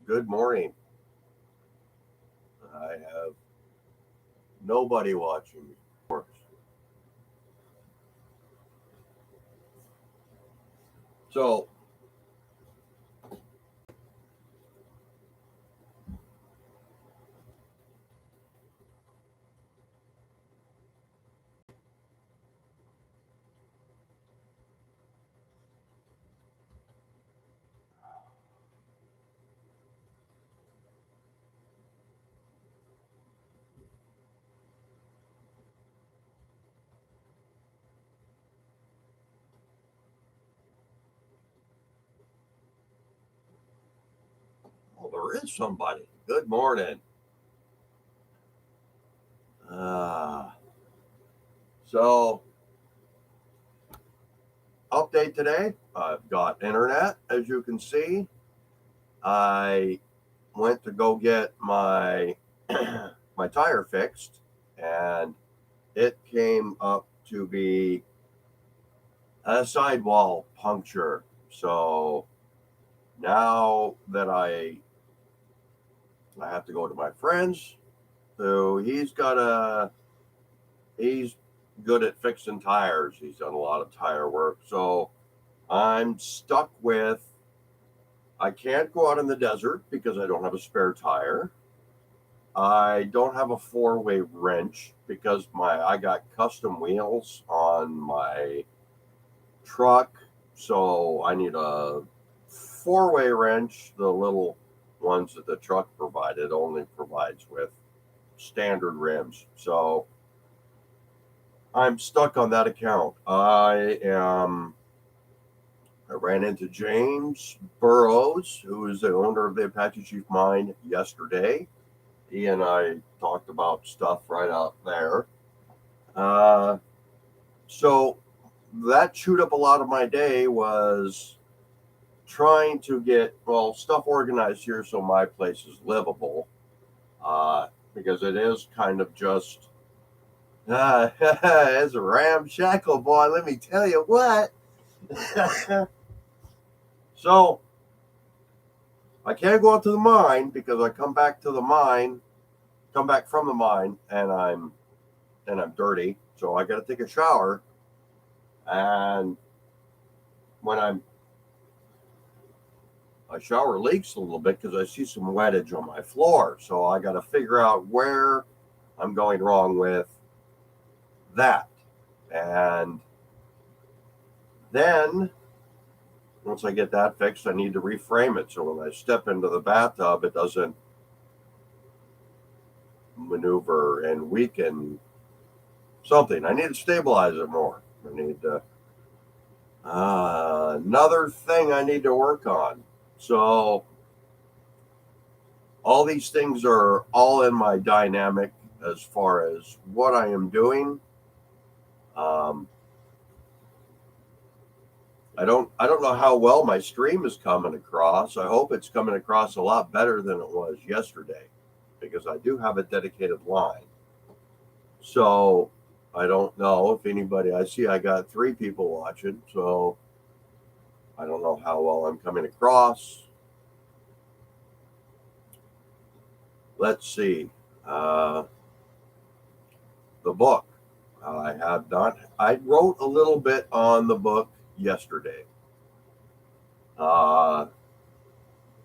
Good morning. I have nobody watching me. Of course. So, there is somebody. Good morning. Uh, so, update today. I've got internet, as you can see. I went to go get my my tire fixed, and it came up to be a sidewall puncture. So now that I have to go to my friend's. So he's good at fixing tires. He's done a lot of tire work. So I'm stuck with I can't go out in the desert because I don't have a spare tire. I don't have a four-way wrench because my I got custom wheels on my truck. So I need a four-way wrench. The little ones that the truck provided only provides with standard rims. So I'm stuck on that account. I ran into James Burrows, who is the owner of the Apache Chief Mine, yesterday. He and I talked about stuff right out there. Uh, so that chewed up a lot of my day was trying to get stuff organized here so my place is livable. Because it is kind of just it's a ramshackle, boy. Let me tell you what. So I can't go out to the mine because I come back from the mine, and I'm dirty. So I got to take a shower, and when my shower leaks a little bit because I see some wettage on my floor. So I got to figure out where I'm going wrong with that, and then once I get that fixed, I need to reframe it so when I step into the bathtub, it doesn't maneuver and weaken something. I need to stabilize it more. I need to, another thing I need to work on. So all these things are all in my dynamic as far as what I am doing. Um, I don't know how well my stream is coming across. I hope it's coming across a lot better than it was yesterday because I do have a dedicated line. So I don't know if anybody I see I got three people watching, so I don't know how well I'm coming across. Let's see. Uh, the book. I have not. I wrote a little bit on the book yesterday. Uh,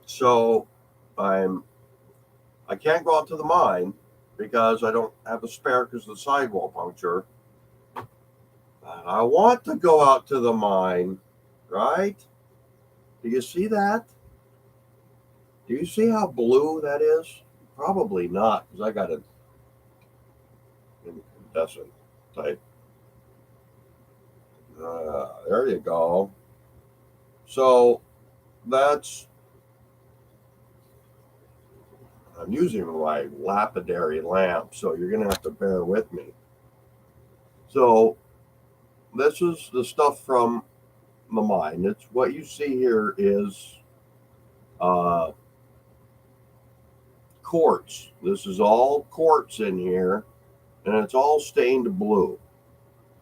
so I'm. I can't go out to the mine because I don't have a spare because of the sidewall puncture. I want to go out to the mine, right? Do you see that? Do you see how blue that is? Probably not because I got an incandescent type. There you go. So that's I'm using my lapidary lamp, so you're gonna have to bear with me. So this is the stuff from the mine. It's what you see here is uh, quartz. This is all quartz in here, and it's all stained blue.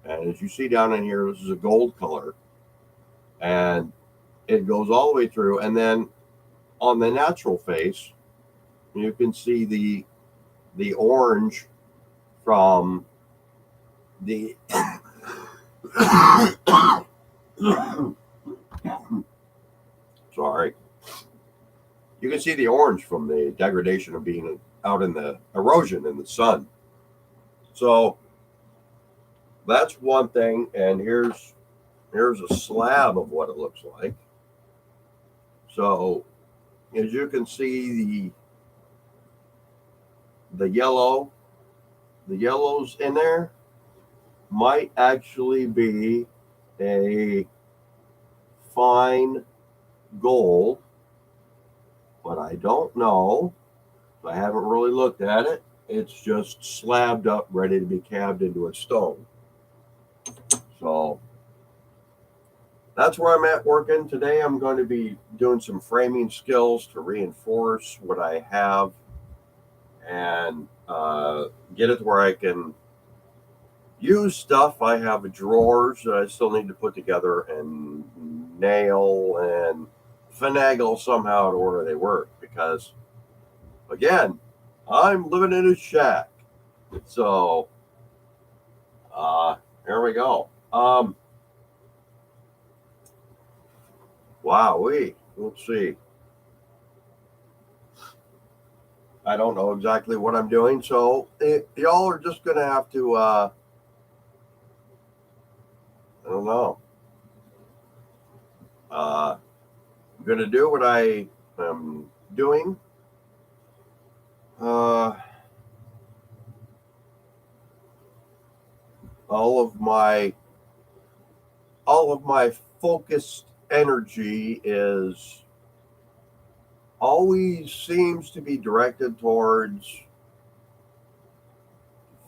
And as you see down in here, this is a gold color, and it goes all the way through. And then on the natural face, you can see the orange from the sorry. You can see the orange from the degradation of being out in the erosion in the sun. So that's one thing. And here's a slab of what it looks like. So as you can see, the yellows in there might actually be a fine gold, but I don't know. I haven't really looked at it. It's just slabbed up, ready to be cabbed into a stone. So that's where I'm at working. Today I'm going to be doing some framing skills to reinforce what I have and get it where I can use stuff. I have drawers that I still need to put together and nail and finagle somehow to where they work, because again, I'm living in a shack. So here we go. Wowee. Let's see. I don't know exactly what I'm doing, so y'all are just gonna have to I don't know. I'm gonna do what I am doing. All of my focused energy is always seems to be directed towards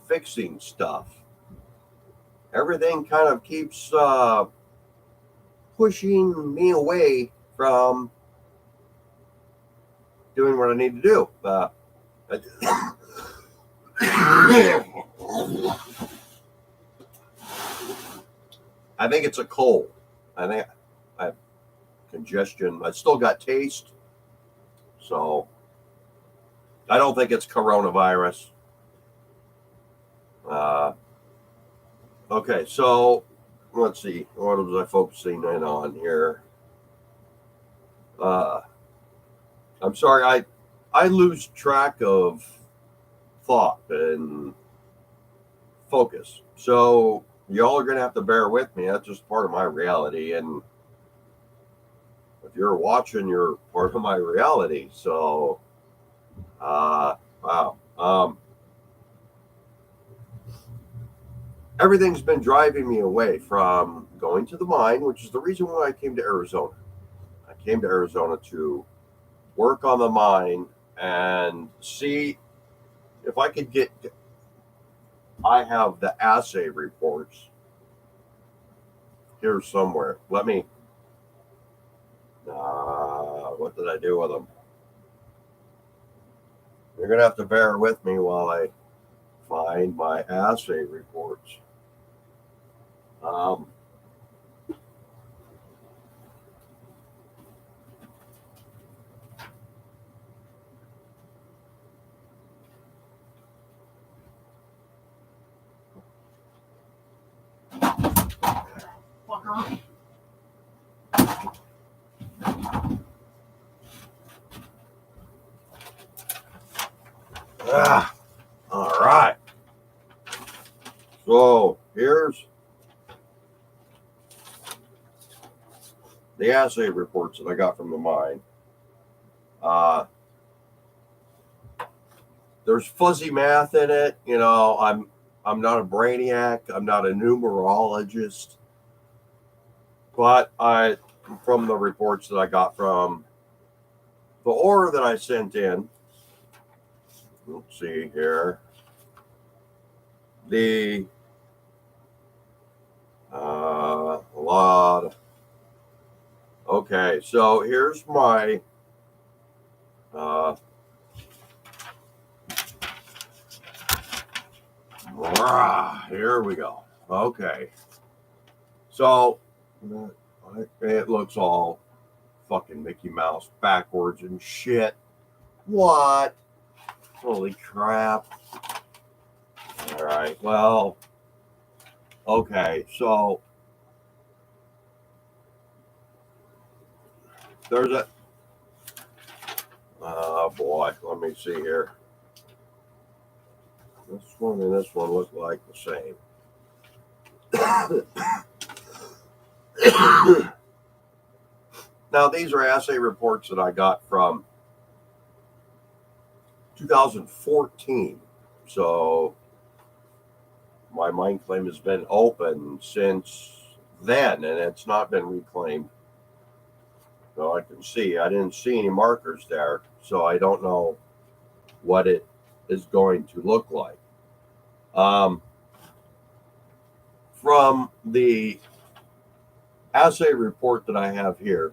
fixing stuff. Everything kind of keeps pushing me away from doing what I need to do. I think it's a cold. I think I have congestion. I still got taste. So I don't think it's coronavirus. Okay, so let's see. What was I focusing in on here? I'm sorry. I lose track of thought and focus. So y'all are going to have to bear with me. That's just part of my reality. And if you're watching, you're part of my reality. So, wow. Everything's been driving me away from going to the mine, which is the reason why I came to Arizona. I came to Arizona to work on the mine and see if I could get. I have the assay reports here somewhere. Let me. What did I do with them? You're going to have to bear with me while I find my assay reports. All right. So here's the assay reports that I got from the mine. There's fuzzy math in it. You know, I'm not a brainiac. I'm not a numerologist. But from the reports that I got from the ore that I sent in, let's see here. A lot. Okay, so here's my here we go. Okay, so it looks all fucking Mickey Mouse backwards and shit. What? Holy crap. All right, well, okay, so there's a, oh boy, let me see here. This one and this one look like the same. Now, these are assay reports that I got from 2014. So my mine claim has been open since then, and it's not been reclaimed. So I can see, I didn't see any markers there, so I don't know what it is going to look like. From the assay report that I have here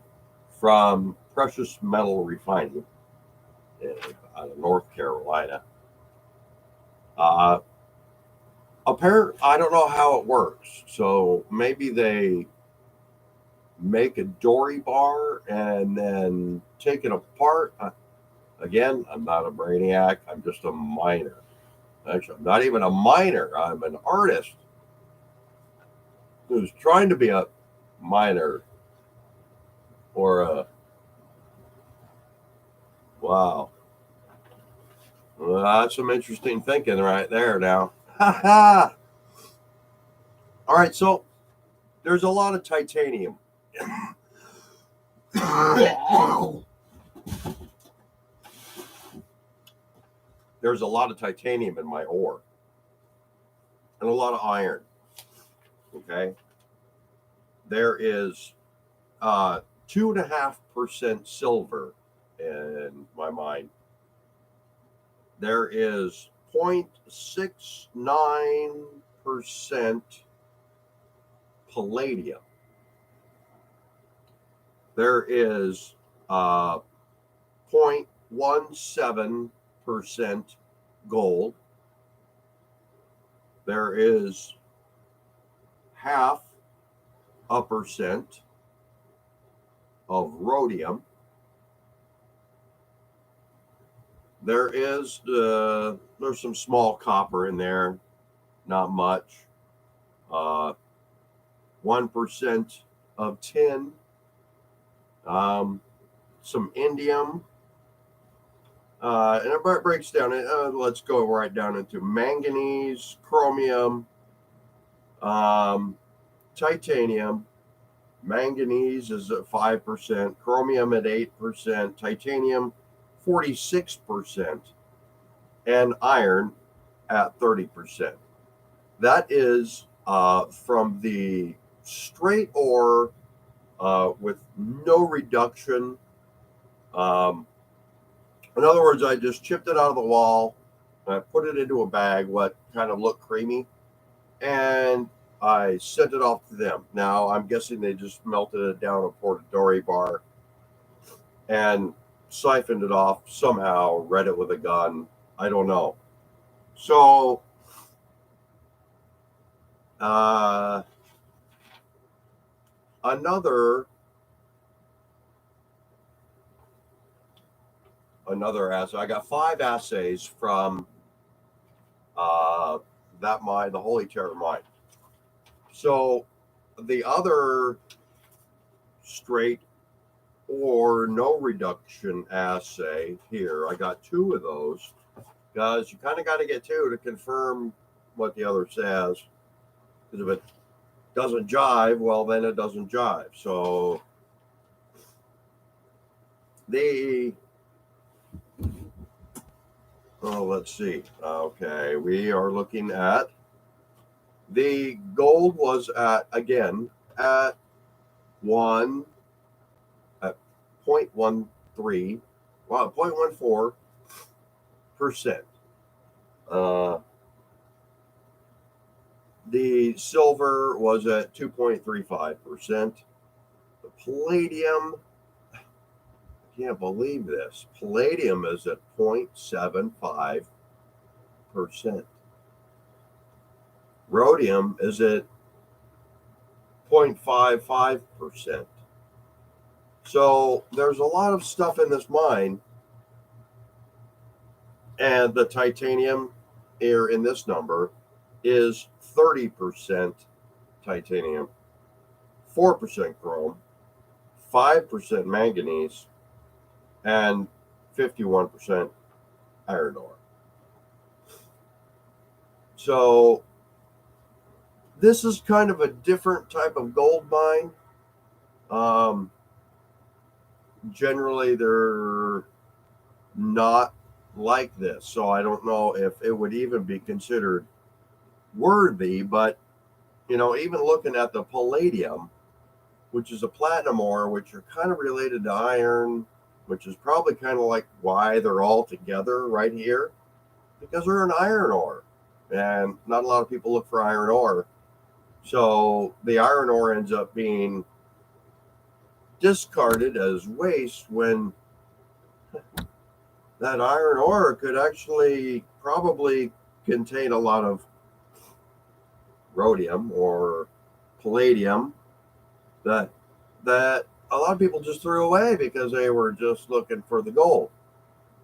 from Precious Metal Refining out of North Carolina, apparently, I don't know how it works. So maybe they make a dory bar and then take it apart. Again, I'm not a brainiac. I'm just a miner. Actually, I'm not even a miner. I'm an artist who's trying to be a miner or a, wow. Well, that's some interesting thinking right there now. Ha ha. All right, so there's a lot of titanium. There's a lot of titanium in my ore and a lot of iron. Okay. There is 2.5% silver in my mine. There is 0.69% palladium. There is 0.17% gold. There is 0.5% of rhodium. There is there's some small copper in there, not much. 1% of tin. Some indium. And it breaks down. Let's go right down into manganese, chromium, titanium. Manganese is at 5%, chromium at 8%, titanium 46%, and iron at 30%. That is from the straight ore with no reduction. In other words, I just chipped it out of the wall, and I put it into a bag, what kind of looked creamy, and I sent it off to them. Now, I'm guessing they just melted it down and poured a dory bar and siphoned it off somehow, read it with a gun. I don't know. So, another assay. I got 5 assays from that mine, the Holy Terror mine. So the other straight or no reduction assay here, I got 2 of those, because you kind of got to get 2 to confirm what the other says. Because if it doesn't jive, well, then it doesn't jive. So let's see. Okay, we are looking at the gold was at, again, at 0.13, well, 0.14%. The silver was at 2.35%. The palladium, I can't believe this. Palladium is at 0.75%. Rhodium is at 0.55%. So there's a lot of stuff in this mine, and the titanium here in this number is 30% titanium, 4% chrome, 5% manganese, and 51% iron ore. So this is kind of a different type of gold mine. Um, Generally, they're not like this, so I don't know if it would even be considered worthy. But even looking at the palladium, which is a platinum ore, which are kind of related to iron, which is probably kind of like why they're all together right here, because they're an iron ore, and not a lot of people look for iron ore. So the iron ore ends up being discarded as waste when that iron ore could actually probably contain a lot of rhodium or palladium that a lot of people just threw away because they were just looking for the gold.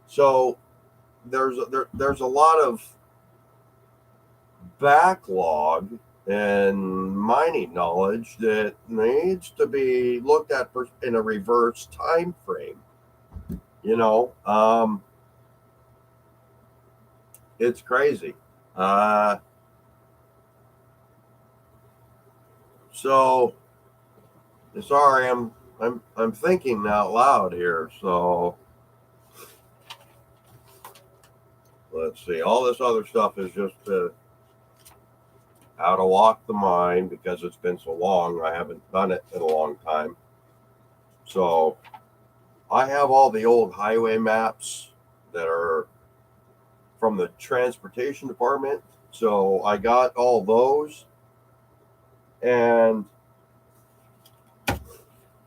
So there's a lot of backlog and mining knowledge that needs to be looked at in a reverse time frame. You know, it's crazy. Uh, so sorry, I'm thinking out loud here. So let's see. All this other stuff is just how to walk the mine because it's been so long. I haven't done it in a long time. So I have all the old highway maps that are from the transportation department. So I got all those, and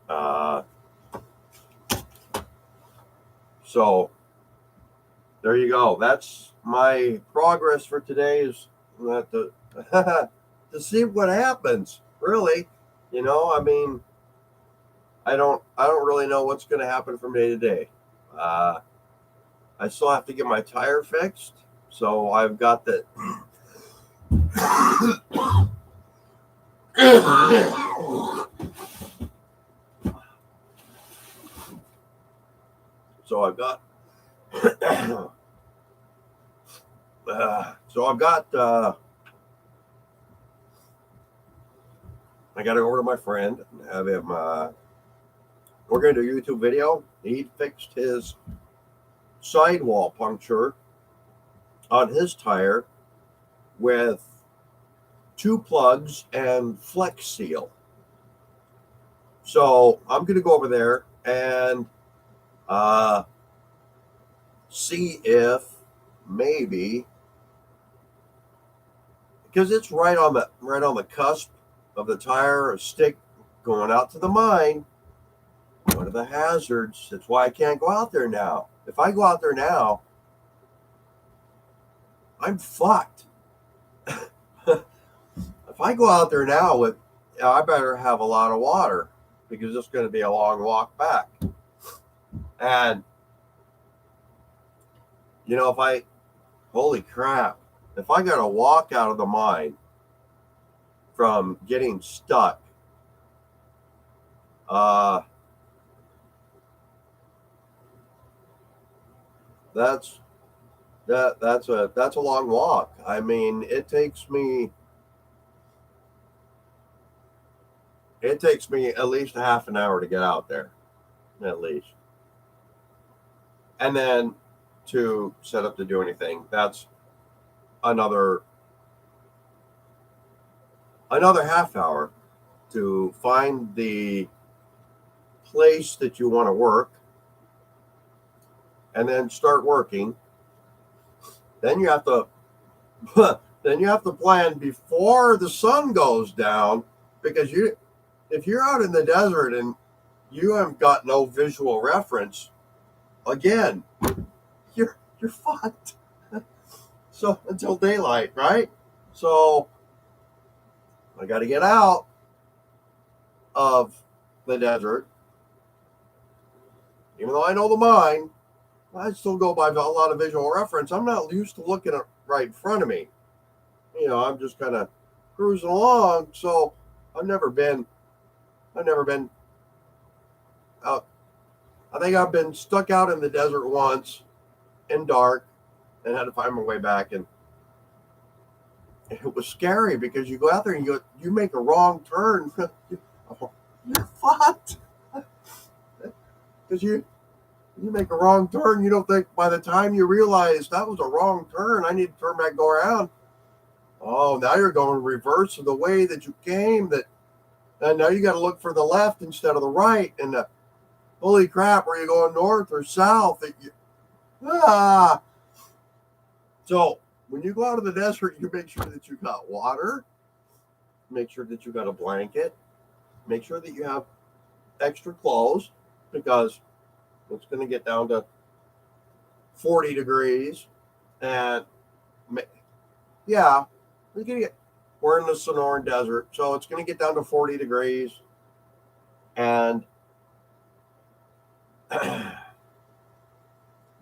uh, so there you go. That's my progress for today. Is that to see what happens. Really, I mean, I don't really know what's going to happen from day to day. Uh, I still have to get my tire fixed, so I've got the. so I've got. so I've got. I got to go over to my friend and have him. We're going to do a YouTube video. He fixed his sidewall puncture on his tire with 2 plugs and Flex Seal. So I'm going to go over there and see if maybe, because it's right on the cusp of the tire stick going out to the mine. What are the hazards? That's why I can't go out there now. If I go out there now, I'm fucked. If I go out there now I better have a lot of water because it's going to be a long walk back. And holy crap, if I got to walk out of the mine from getting stuck, that's a long walk. I mean, it takes me at least a half an hour to get out there, at least. And then to set up to do anything, that's another half hour to find the place that you want to work and then start working. Then you have to plan before the sun goes down, because if you're out in the desert and you haven't got no visual reference, again, you're fucked. So until daylight, right? So I got to get out of the desert Even though I know the mind, I still go by a lot of visual reference. I'm not used to looking at right in front of me. I'm just kind of cruising along. So I've never been, I've never been out. I think I've been stuck out in the desert once in dark and had to find my way back. And it was scary because you go out there and you make a wrong turn. You're fucked because you make a wrong turn. You don't think by the time you realize that was a wrong turn, I need to turn back, go around. Oh, now you're going reverse of the way that you came. And now you got to look for the left instead of the right. And holy crap, are you going north or south? Ah. So when you go out of the desert, you make sure that you got water. Make sure that you got a blanket. Make sure that you have extra clothes because it's going to get down to 40 degrees. And yeah, we're in the Sonoran Desert, so it's going to get down to 40 degrees. And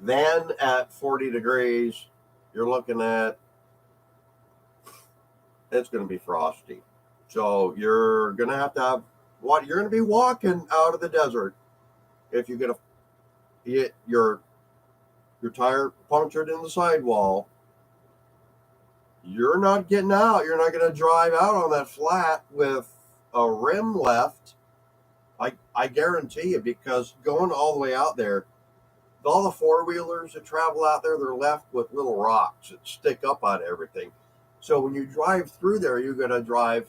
then at 40 degrees, you're looking at it's going to be frosty. So you're going to have what you're going to be walking out of the desert. If you get your tire punctured in the sidewall, you're not getting out. You're not going to drive out on that flat with a rim left. I guarantee you, because going all the way out there, all the four-wheelers that travel out there, they're left with little rocks that stick up on everything. So when you drive through there, you're going to drive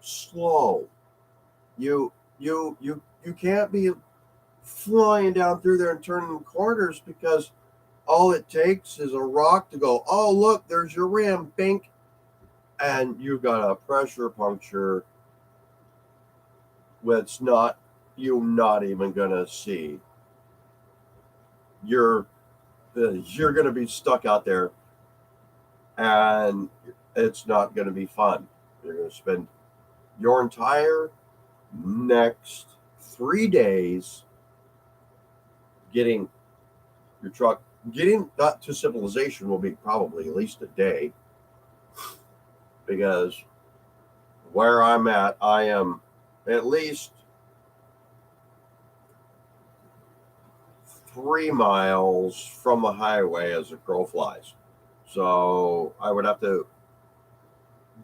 slow. You can't be flying down through there and turning corners because all it takes is a rock to go, oh, look, there's your rim, bink. And you've got a pressure puncture that's you're not even going to see. You're going to be stuck out there and it's not going to be fun. You're going to spend your entire next 3 days getting your truck, getting that to civilization will be probably at least a day because where I'm at, I am at least 3 miles from the highway as the crow flies. So I would have to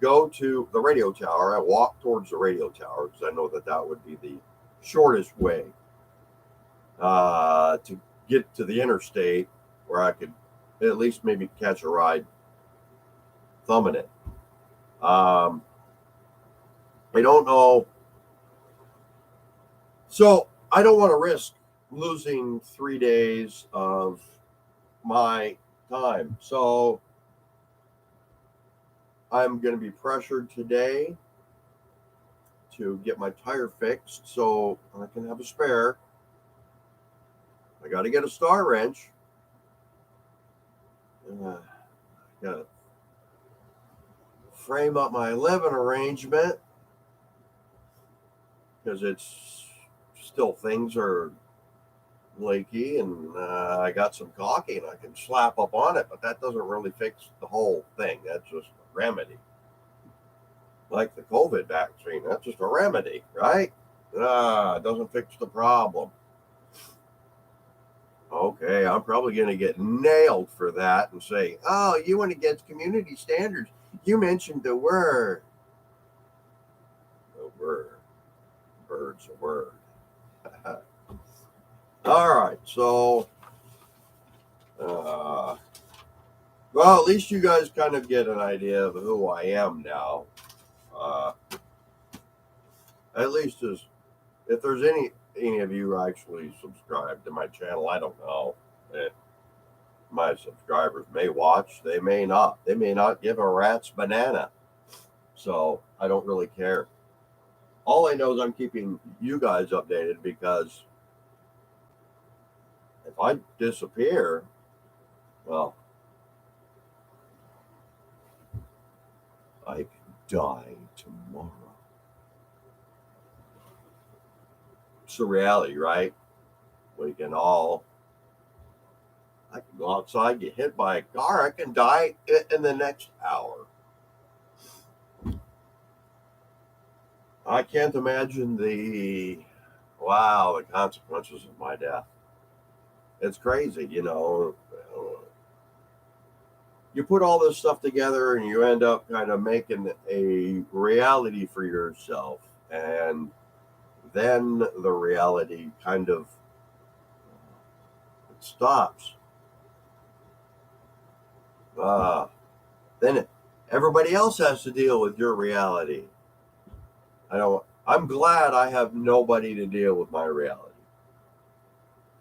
go to the radio tower. I walk towards the radio tower because I know that would be the shortest way to get to the interstate where I could at least maybe catch a ride thumbing it. I don't know. So I don't want to risk losing 3 days of my time. So I'm going to be pressured today to get my tire fixed so I can have a spare. I got to get a star wrench. I got to frame up my living arrangement because it's still things are leaky and I got some caulking I can slap up on it, but that doesn't really fix the whole thing. That's just a remedy. Like the COVID vaccine, that's just a remedy, right? It doesn't fix the problem. Okay, I'm probably going to get nailed for that and say, oh, you went against community standards. You mentioned the word. The word. Bird's a word. All right, so, well, at least you guys kind of get an idea of who I am now. At least if there's any of you actually subscribe to my channel, I don't know. My subscribers may watch, they may not. They may not give a rat's banana. So I don't really care. All I know is I'm keeping you guys updated because if I disappear, well, I could die tomorrow. It's the reality, right? We can all, I can go outside, get hit by a car, I can die in the next hour. I can't imagine the consequences of my death. It's crazy, you know. You put all this stuff together and you end up kind of making a reality for yourself. And then the reality kind of stops. Then everybody else has to deal with your reality. I'm glad I have nobody to deal with my reality.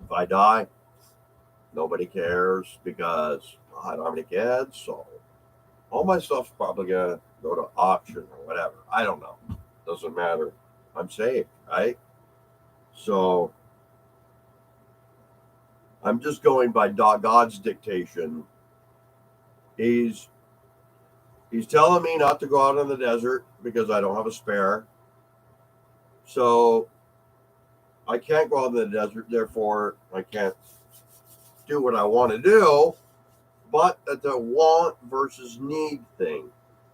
If I die, nobody cares because I don't have any kids, so all my stuff's probably gonna go to auction or whatever. I don't know. Doesn't matter. I'm safe, right? So I'm just going by God's dictation. He's telling me not to go out in the desert because I don't have a spare. So I can't go out in the desert, therefore I can't do what I want to do. But the want versus need thing.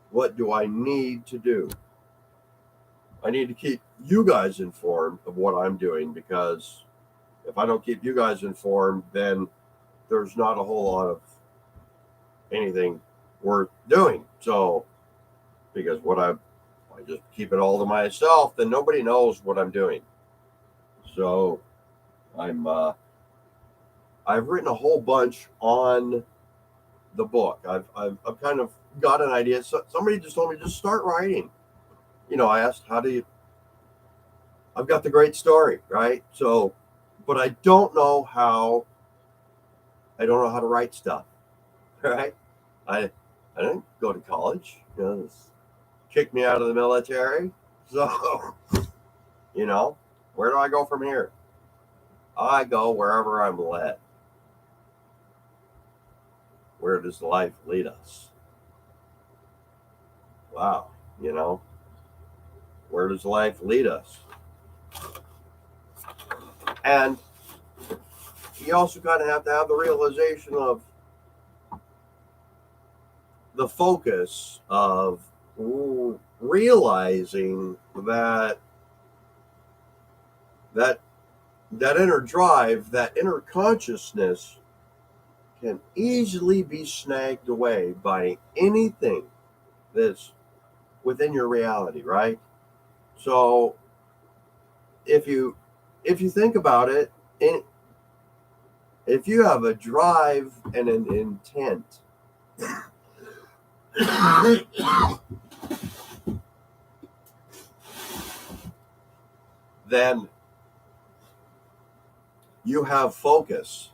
What do I need to do? I need to keep you guys informed of what I'm doing, because if I don't keep you guys informed, then there's not a whole lot of anything worth doing. So, because I just keep it all to myself, then nobody knows what I'm doing. So, I've written a whole bunch on the book. I've kind of got an idea. So somebody just told me, just start writing. You know, I asked, I've got the great story, right? So, but I don't know how to write stuff, right? I didn't go to college. You know, kicked me out of the military. So, you know, where do I go from here? I go wherever I'm led. Where does life lead us? Wow, you know, where does life lead us? And you also kind of have to have the realization of the focus of realizing that inner drive, that inner consciousness can easily be snagged away by anything that's within your reality, right? So if you think about it, if you have a drive and an intent, then you have focus.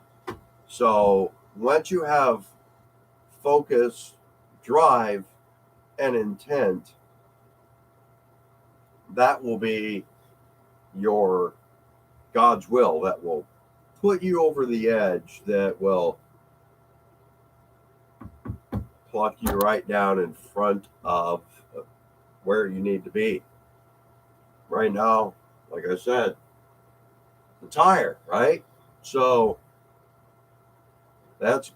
So once you have focus, drive, and intent, that will be your God's will, that will put you over the edge, that will pluck you right down in front of where you need to be. Right now, like I said, the tire, right? So that's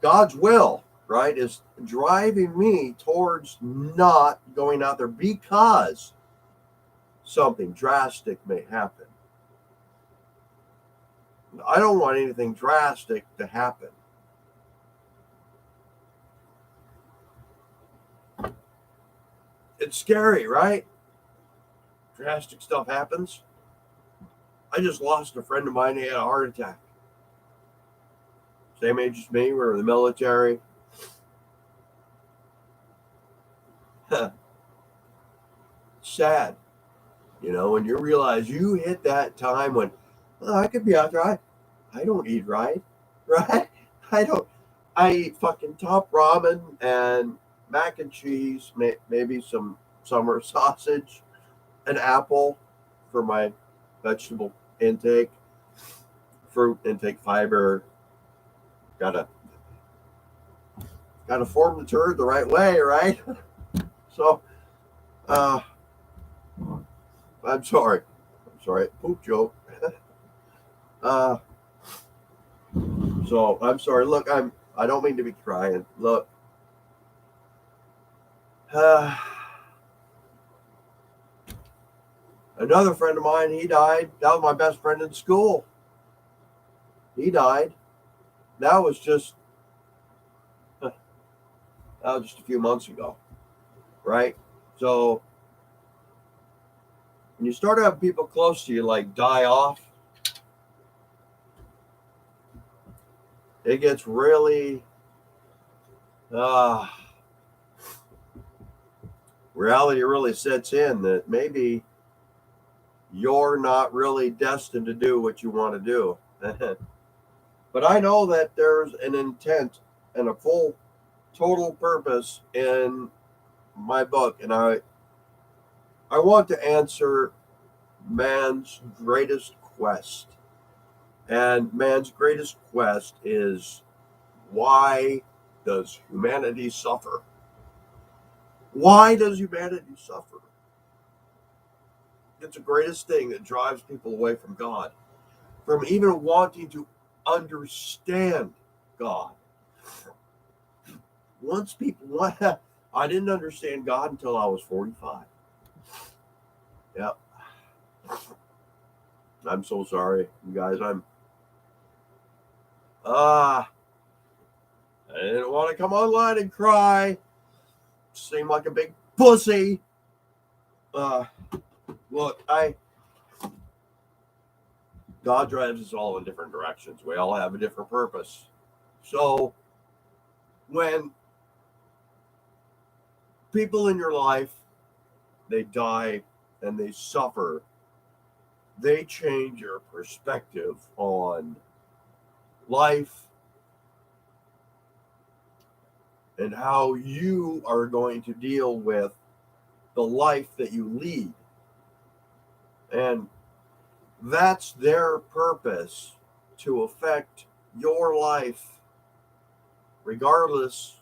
God's will, right? Is driving me towards not going out there because something drastic may happen. I don't want anything drastic to happen. It's scary, right? Drastic stuff happens. I just lost a friend of mine. He had a heart attack. Same age as me. We were in the military. Sad. You know, when you realize you hit that time when, oh, I could be out there. I don't eat right. Right? I eat fucking top ramen and mac and cheese, maybe some summer sausage, an apple for my vegetable intake, fruit intake, fiber. Gotta form the turd the right way, right? So, I'm sorry, poop joke. Uh, so I'm sorry. Look, I don't mean to be crying. Look, uh, another friend of mine, he died. That was my best friend in school. He died. That was just that was just a few months ago, right? So when you start having people close to you like die off, it gets really uh reality really sets in that maybe you're not really destined to do what you want to do. But I know that there's an intent and a full total purpose in my book, and I want to answer man's greatest quest. And man's greatest quest is, why does humanity suffer? Why does humanity suffer? It's the greatest thing that drives people away from God, from even wanting to understand God. Once people, I didn't understand God until I was 45. Yep. I'm so sorry, you guys. Ah, I didn't want to come online and cry. Seem like a big pussy. Uh, look, God drives us all in different directions. We all have a different purpose. So when people in your life, they die and they suffer, they change your perspective on life and how you are going to deal with the life that you lead. And that's their purpose, to affect your life regardless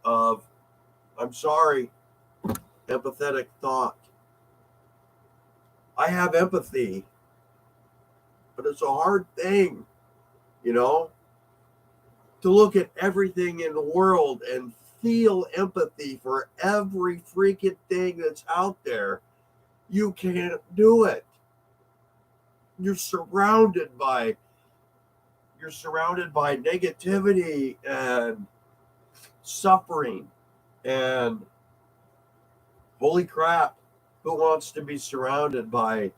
of, I'm sorry, empathetic thought. I have empathy, but it's a hard thing, you know, to look at everything in the world and feel empathy for every freaking thing that's out there. You can't do it. You're surrounded by negativity and suffering, and holy crap, who wants to be surrounded by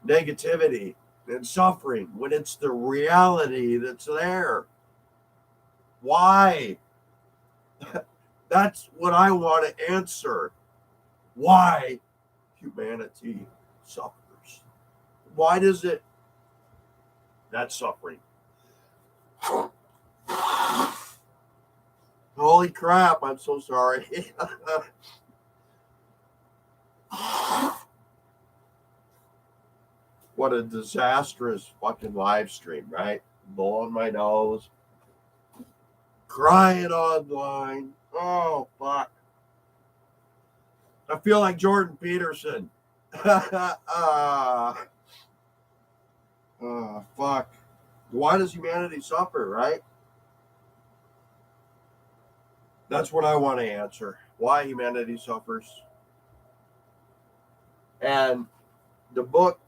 negativity and suffering when it's the reality that's there? Why? That's what I want to answer. Why humanity suffers? Why does it? That's suffering. Holy crap, I'm so sorry. What a disastrous fucking live stream, right? Blowing my nose, crying online. Oh, fuck. I feel like Jordan Peterson. Fuck. Why does humanity suffer, right? That's what I want to answer. Why humanity suffers. And the book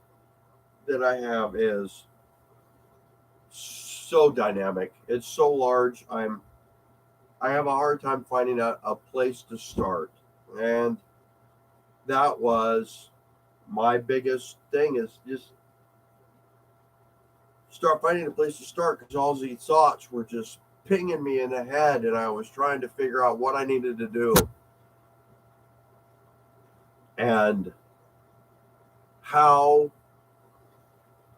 that I have is so dynamic. It's so large. I have a hard time finding a place to start. And that was my biggest thing, is just start finding a place to start, because all these thoughts were just pinging me in the head, and I was trying to figure out what I needed to do and how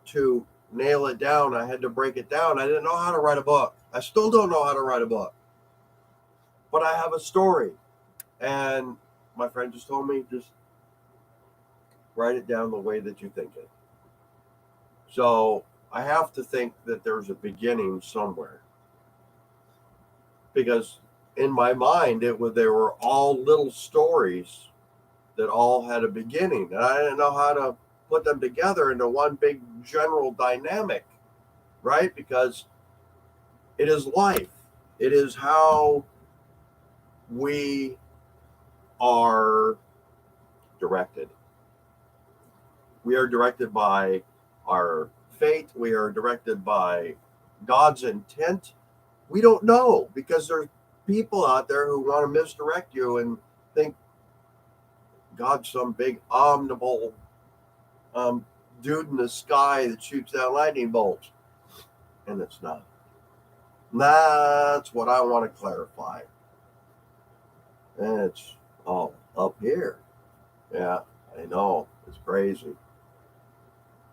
to nail it down. I had to break it down. I didn't know how to write a book. I still don't know how to write a book, but I have a story. And my friend just told me, just write it down the way that you think it. So I have to think that there's a beginning somewhere, because in my mind they were all little stories that all had a beginning, and I didn't know how to put them together into one big general dynamic, right? Because it is life. It is how we are directed. We are directed by our fate. We are directed by God's intent. We don't know because there's people out there who want to misdirect you and think God's some big omnipotent um, dude in the sky that shoots down lightning bolts. And it's not. That's what I want to clarify. And it's all up here. Yeah, I know. It's crazy.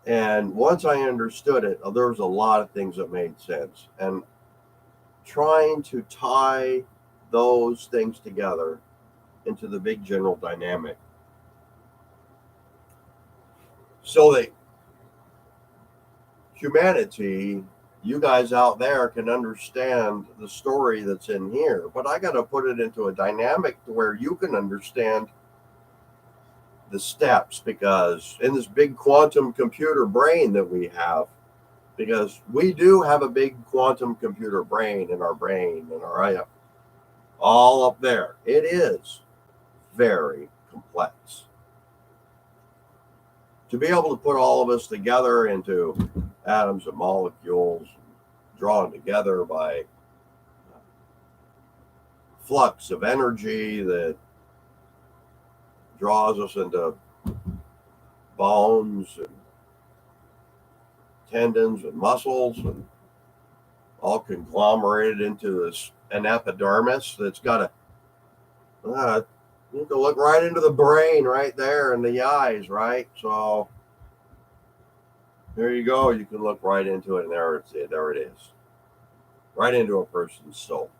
And once I understood it, there was a lot of things that made sense. And trying to tie those things together into the big general dynamic so that humanity, you guys out there, can understand the story that's in here. But I got to put it into a dynamic to where you can understand the steps, because in this big quantum computer brain that we have, because we do have a big quantum computer brain in our brain and our all up there. It is very complex. To be able to put all of us together into atoms and molecules drawn together by flux of energy that draws us into bones and tendons and muscles and all conglomerated into this an epidermis that's got you can look right into the brain right there and the eyes, right? So there you go. You can look right into it, and there it is, right into a person's soul.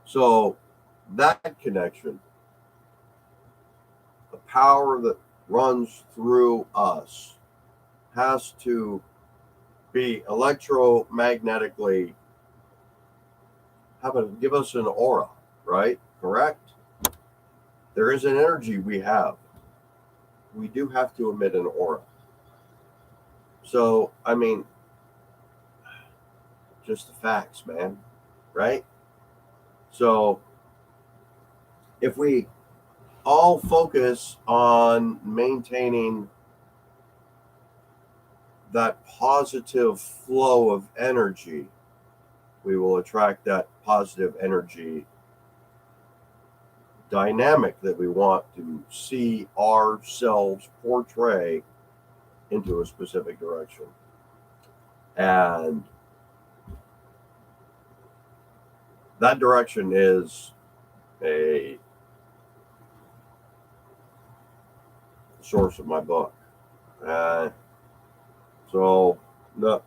So that connection, the power that runs through us, has to be electromagnetically give us an aura, right? Correct? There is an energy we have. We do have to emit an aura. So, I mean, just the facts, man, right? So, if we all focus on maintaining that positive flow of energy, we will attract that positive energy dynamic that we want to see ourselves portray into a specific direction. And that direction is a source of my book. So no,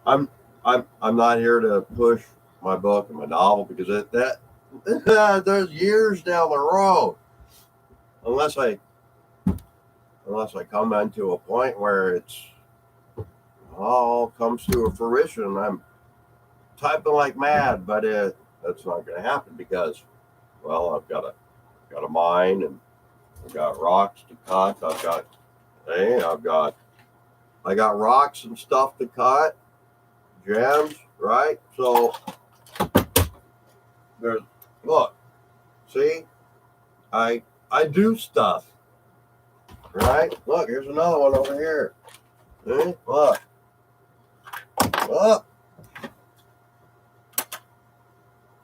I'm not here to push my book and my novel because there's years down the road, unless I come into a point where it's all comes to a fruition. I'm typing like mad, but that's not going to happen because, well, I've got a mine and I've got rocks to cut. I got rocks and stuff to cut, gems, right? So look, see, I do stuff, right? Look, here's another one over here. See? Look.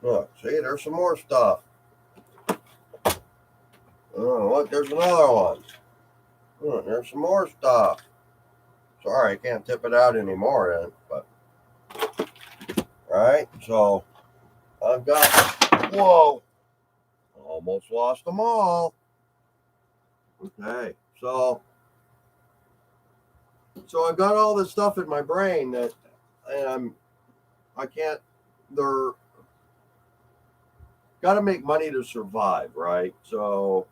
Look, see, there's some more stuff. Oh, look, there's another one. Look, there's some more stuff. Sorry, I can't tip it out anymore, but right. So I've got. Whoa! Almost lost them all. Okay, so I've got all this stuff in my brain that, and I can't. They're got to make money to survive, right? So,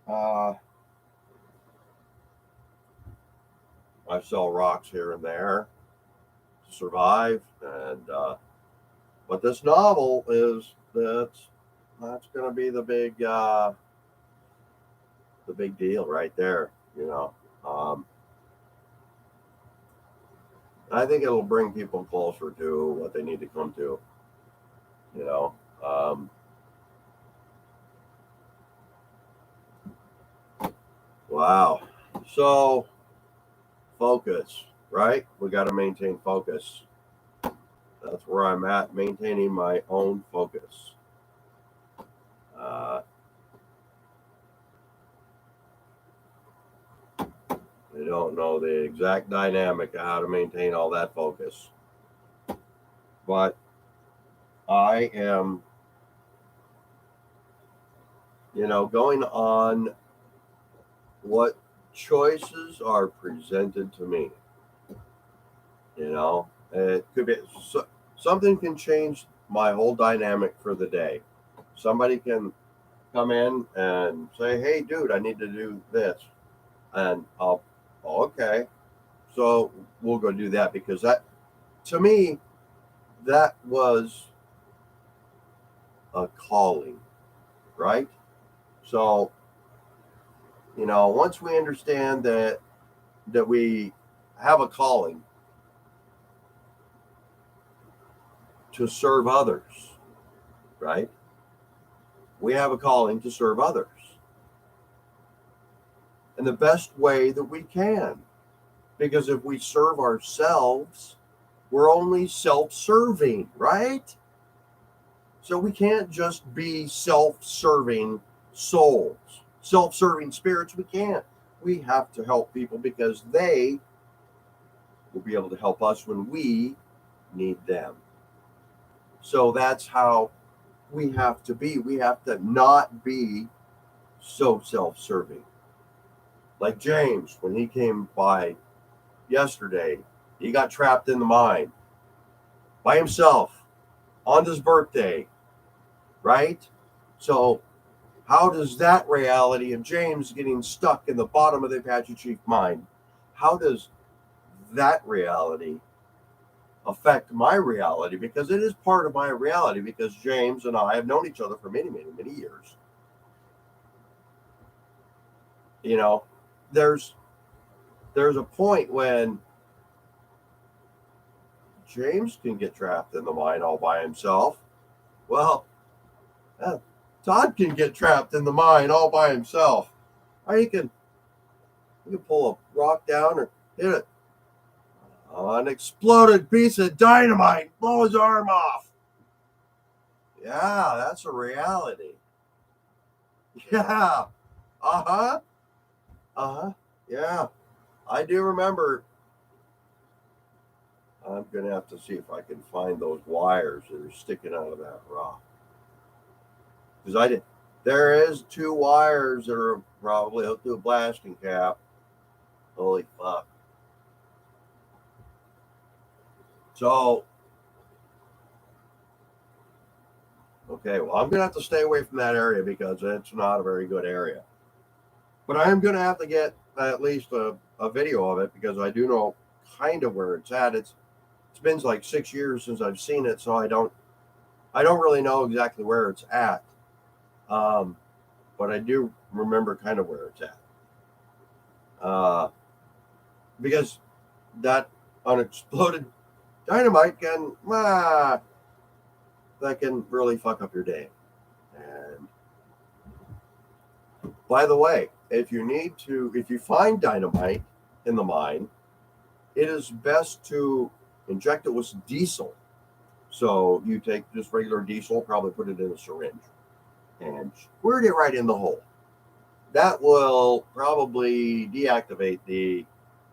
I sell rocks here and there to survive, and but this novel is that's going to be the big the big deal right there, you know. Um, I think it'll bring people closer to what they need to come to, you know. Um, wow. So, focus, right? We got to maintain focus. That's where I'm at, maintaining my own focus. Uh, I don't know the exact dynamic of how to maintain all that focus, but I am, going on what choices are presented to me. It could be something can change my whole dynamic for the day. Somebody can come in and say, "Hey, dude, I need to do this," and I'll, "Oh, okay." So we'll go do that because that, to me, that was a calling, right? So once we understand that we have a calling to serve others, right? We have a calling to serve others in the best way that we can. Because if we serve ourselves, we're only self serving, right? So we can't just be self serving souls, self serving spirits. We can't. We have to help people because they will be able to help us when we need them. So that's how we have to be. We have to not be so self serving. Like James, when he came by yesterday, he got trapped in the mine by himself on his birthday, right? So, how does that reality of James getting stuck in the bottom of the Apache Chief mine, how does that reality affect my reality? Because it is part of my reality because James and I have known each other for many, many, many years. You know, there's there's a point when James can get trapped in the mine all by himself. Well, uh, Todd can get trapped in the mine all by himself. Or he can pull a rock down or hit it. An exploded piece of dynamite, blow his arm off. Yeah, that's a reality. Yeah. Uh huh. Uh huh. Yeah. I do remember. I'm going to have to see if I can find those wires that are sticking out of that rock. Because I did. There is two wires that are probably hooked to a blasting cap. Holy fuck. So, okay, well, I'm going to have to stay away from that area because it's not a very good area. But I am going to have to get at least a video of it because I do know kind of where it's at. It's been like 6 years since I've seen it, so I don't really know exactly where it's at. Um, but I do remember kind of where it's at. Uh, because that unexploded dynamite that can really fuck up your day. And by the way, if you find dynamite in the mine, it is best to inject it with diesel. So you take just regular diesel, probably put it in a syringe, and squirt it right in the hole. That will probably deactivate the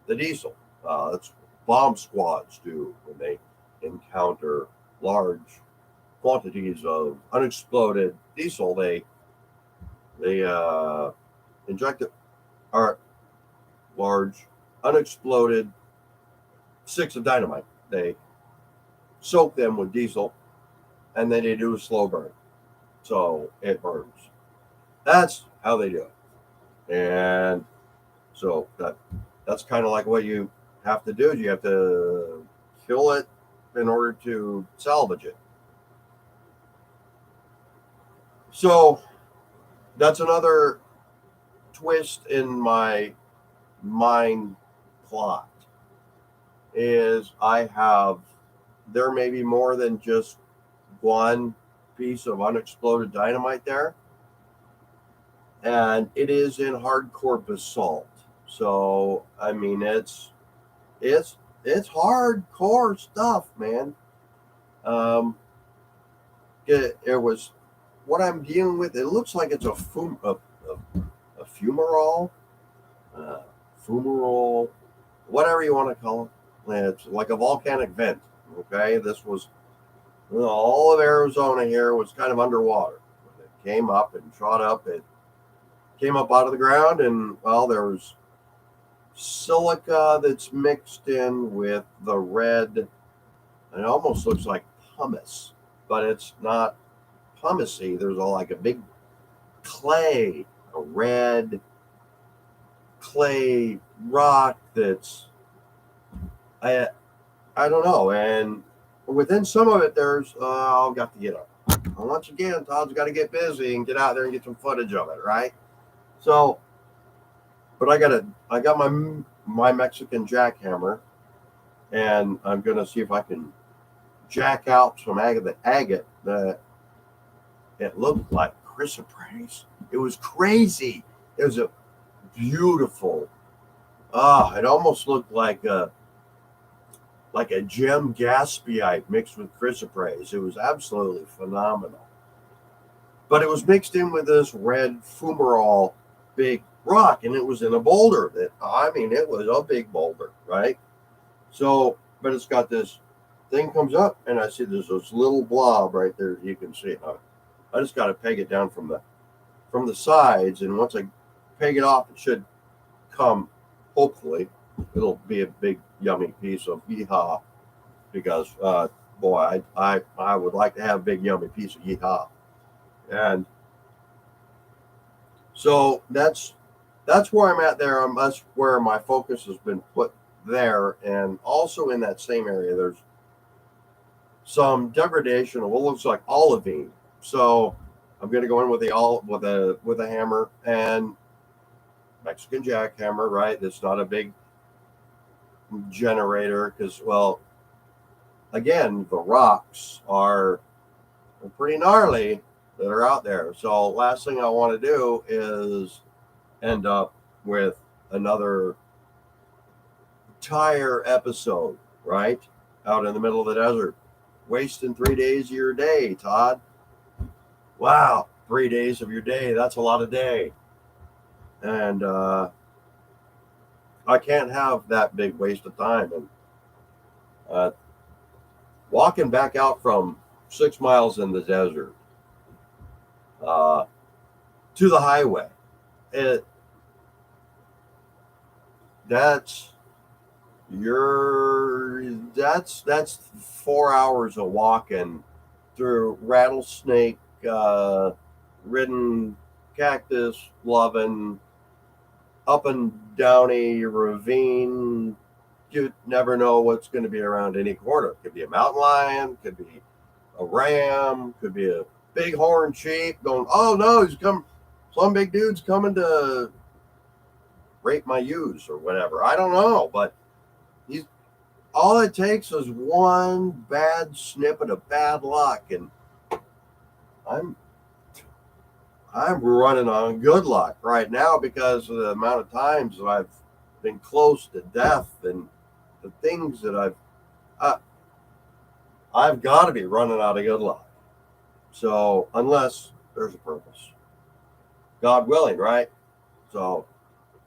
diesel. That's bomb squads do when they encounter large quantities of unexploded diesel. They inject it, or large unexploded sticks of dynamite. They soak them with diesel, and then they do a slow burn, so it burns. That's how they do it, and so that's kind of like what you have to do. You have to kill it in order to salvage it. So that's another twist in my mind plot is there may be more than just one piece of unexploded dynamite there, and it is in hardcore basalt. So I mean, it's it's hardcore stuff, man. Um, it was what I'm dealing with. It looks like it's a fumarole, uh, fumarole, whatever you want to call it. It's like a volcanic vent. Okay, this was all of Arizona here was kind of underwater. When it came up and shot up, it came up out of the ground, and well, there was silica that's mixed in with the red. It almost looks like pumice, but it's not pumicey. There's like a big clay, a red clay rock that's I I don't know. And within some of it, there's I've got to get up. And once again, Todd's got to get busy and get out there and get some footage of it, right? So, but I got my Mexican jackhammer, and I'm gonna see if I can jack out some agate that it looked like chrysoprase. It was crazy. It was a beautiful. It almost looked like a gem gaspiite mixed with chrysoprase. It was absolutely phenomenal. But it was mixed in with this red fumarole big rock, and it was in a boulder it was a big boulder, right? So, but it's got this thing comes up, and I see there's this little blob right there. You can see it. I just got to peg it down from the sides, and once I peg it off, it should come. Hopefully, it'll be a big yummy piece of yeehaw, because boy, I would like to have a big yummy piece of yeehaw, and so that's where I'm at there. That's where my focus has been put there, and also in that same area, there's some degradation of what looks like olivine. So I'm going to go in with a hammer and Mexican jackhammer, right? It's not a big generator because, well, again, the rocks are pretty gnarly that are out there. So last thing I want to do is end up with another tire episode, right? Out in the middle of the desert, wasting 3 days of your day, Todd. Wow, 3 days of your day. That's a lot of day. And I can't have that big waste of time. And walking back out from 6 miles in the desert to the highway, that's 4 hours of walking through rattlesnake ridden, cactus loving, up and down a ravine. You never know what's going to be around any corner. It could be a mountain lion, could be a ram, could be a big horned sheep going, oh no, some big dude's coming to rape my ewes or whatever. I don't know, but all it takes is one bad snippet of bad luck, and I'm running on good luck right now because of the amount of times that I've been close to death and the things that I've got to be running out of good luck. So unless there's a purpose, God willing, right? So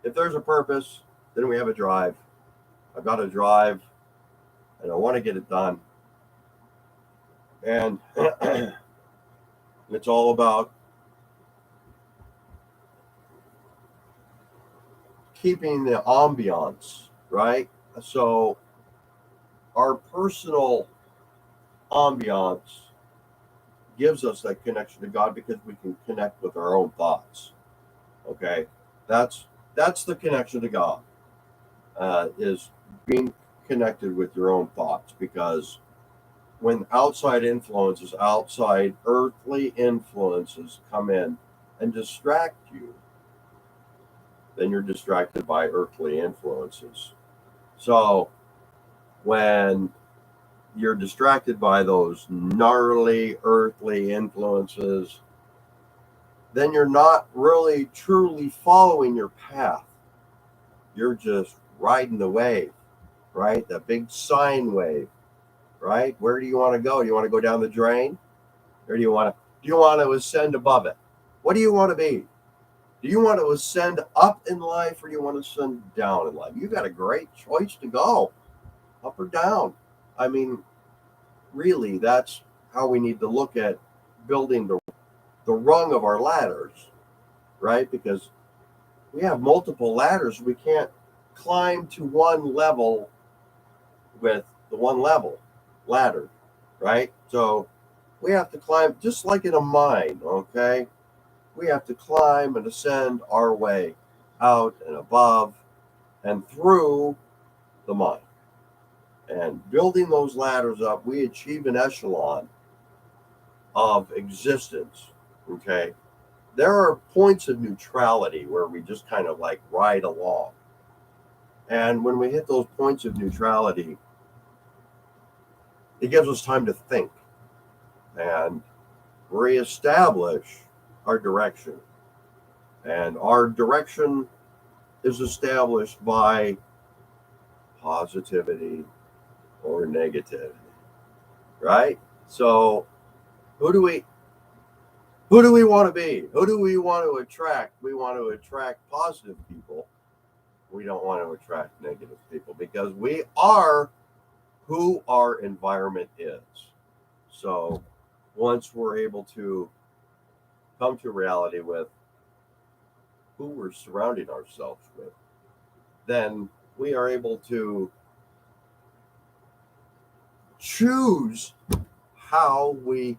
if there's a purpose, then we have a drive. I've got to drive, and I want to get it done. And it's all about keeping the ambiance, right? So our personal ambiance gives us that connection to God because we can connect with our own thoughts. Okay, that's the connection to God, is being connected with your own thoughts, because when outside earthly influences come in and distract you, then you're distracted by earthly influences. So when you're distracted by those gnarly earthly influences, then you're not really truly following your path. You're just riding the wave, right? The big sine wave, right? Where do you want to go? Do you want to go down the drain? Or do you want to ascend above it? What do you want to be? Do you want to ascend up in life or do you want to ascend down in life? You've got a great choice to go, up or down. I mean, really, that's how we need to look at building the rung of our ladders, right? Because we have multiple ladders. We can't climb to one level with the one level ladder, right? So we have to climb just like in a mine, okay? We have to climb and ascend our way out and above and through the mine. And building those ladders up, we achieve an echelon of existence, okay? There are points of neutrality where we just kind of like ride along. And when we hit those points of neutrality, it gives us time to think and reestablish our direction. And our direction is established by positivity or negativity, right? So who do we want to be? Who do we want to attract? We want to attract positive people. We don't want to attract negative people because we are who our environment is. So once we're able to come to reality with who we're surrounding ourselves with, then we are able to choose how we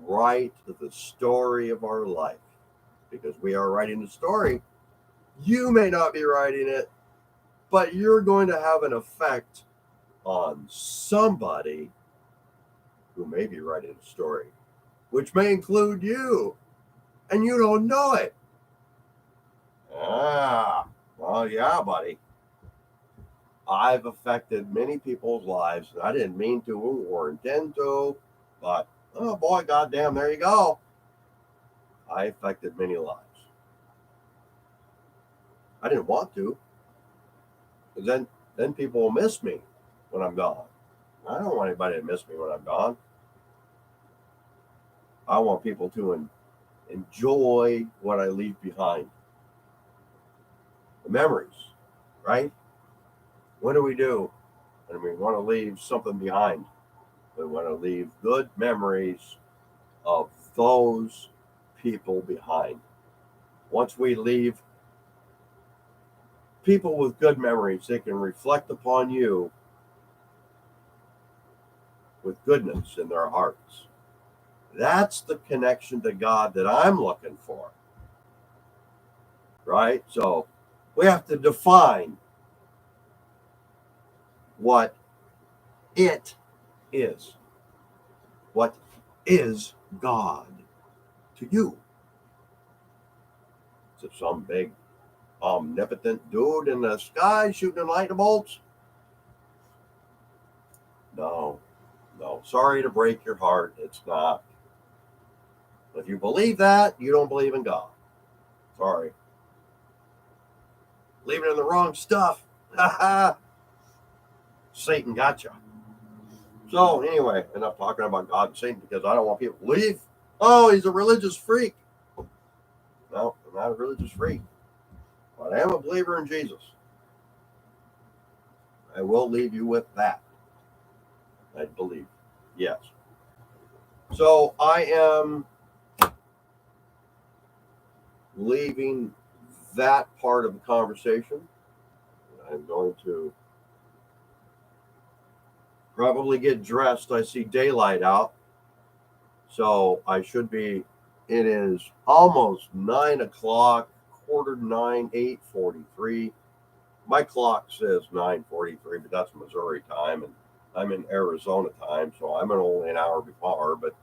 write the story of our life. Because we are writing the story. You may not be writing it, but you're going to have an effect on somebody who may be writing a story, which may include you, and you don't know it. Well, yeah, buddy. I've affected many people's lives, and I didn't mean to or intend to, but oh boy, goddamn, there you go. I affected many lives. I didn't want to, because then people will miss me when I'm gone. I don't want anybody to miss me when I'm gone. I want people to enjoy what I leave behind. The memories, right? What do we do when we want to leave something behind? We want to leave good memories of those people behind. Once we leave people with good memories, they can reflect upon you with goodness in their hearts. That's the connection to God that I'm looking for, right? So we have to define what it is. What is God to you? Is it some big omnipotent dude in the sky shooting lightning bolts? No, no. Sorry to break your heart. It's not. If you believe that, you don't believe in God. Sorry. Believing in the wrong stuff. Satan got you. So anyway, enough talking about God and Satan because I don't want people to believe. Oh, he's a religious freak. No, I'm not a religious freak. But I am a believer in Jesus. I will leave you with that. I believe. Yes. So I am leaving that part of the conversation. I'm going to probably get dressed. I see daylight out. So I should be, it is almost 9 o'clock, quarter to 9, 8:43. My clock says 9:43, but that's Missouri time, and I'm in Arizona time, so I'm only an hour before. But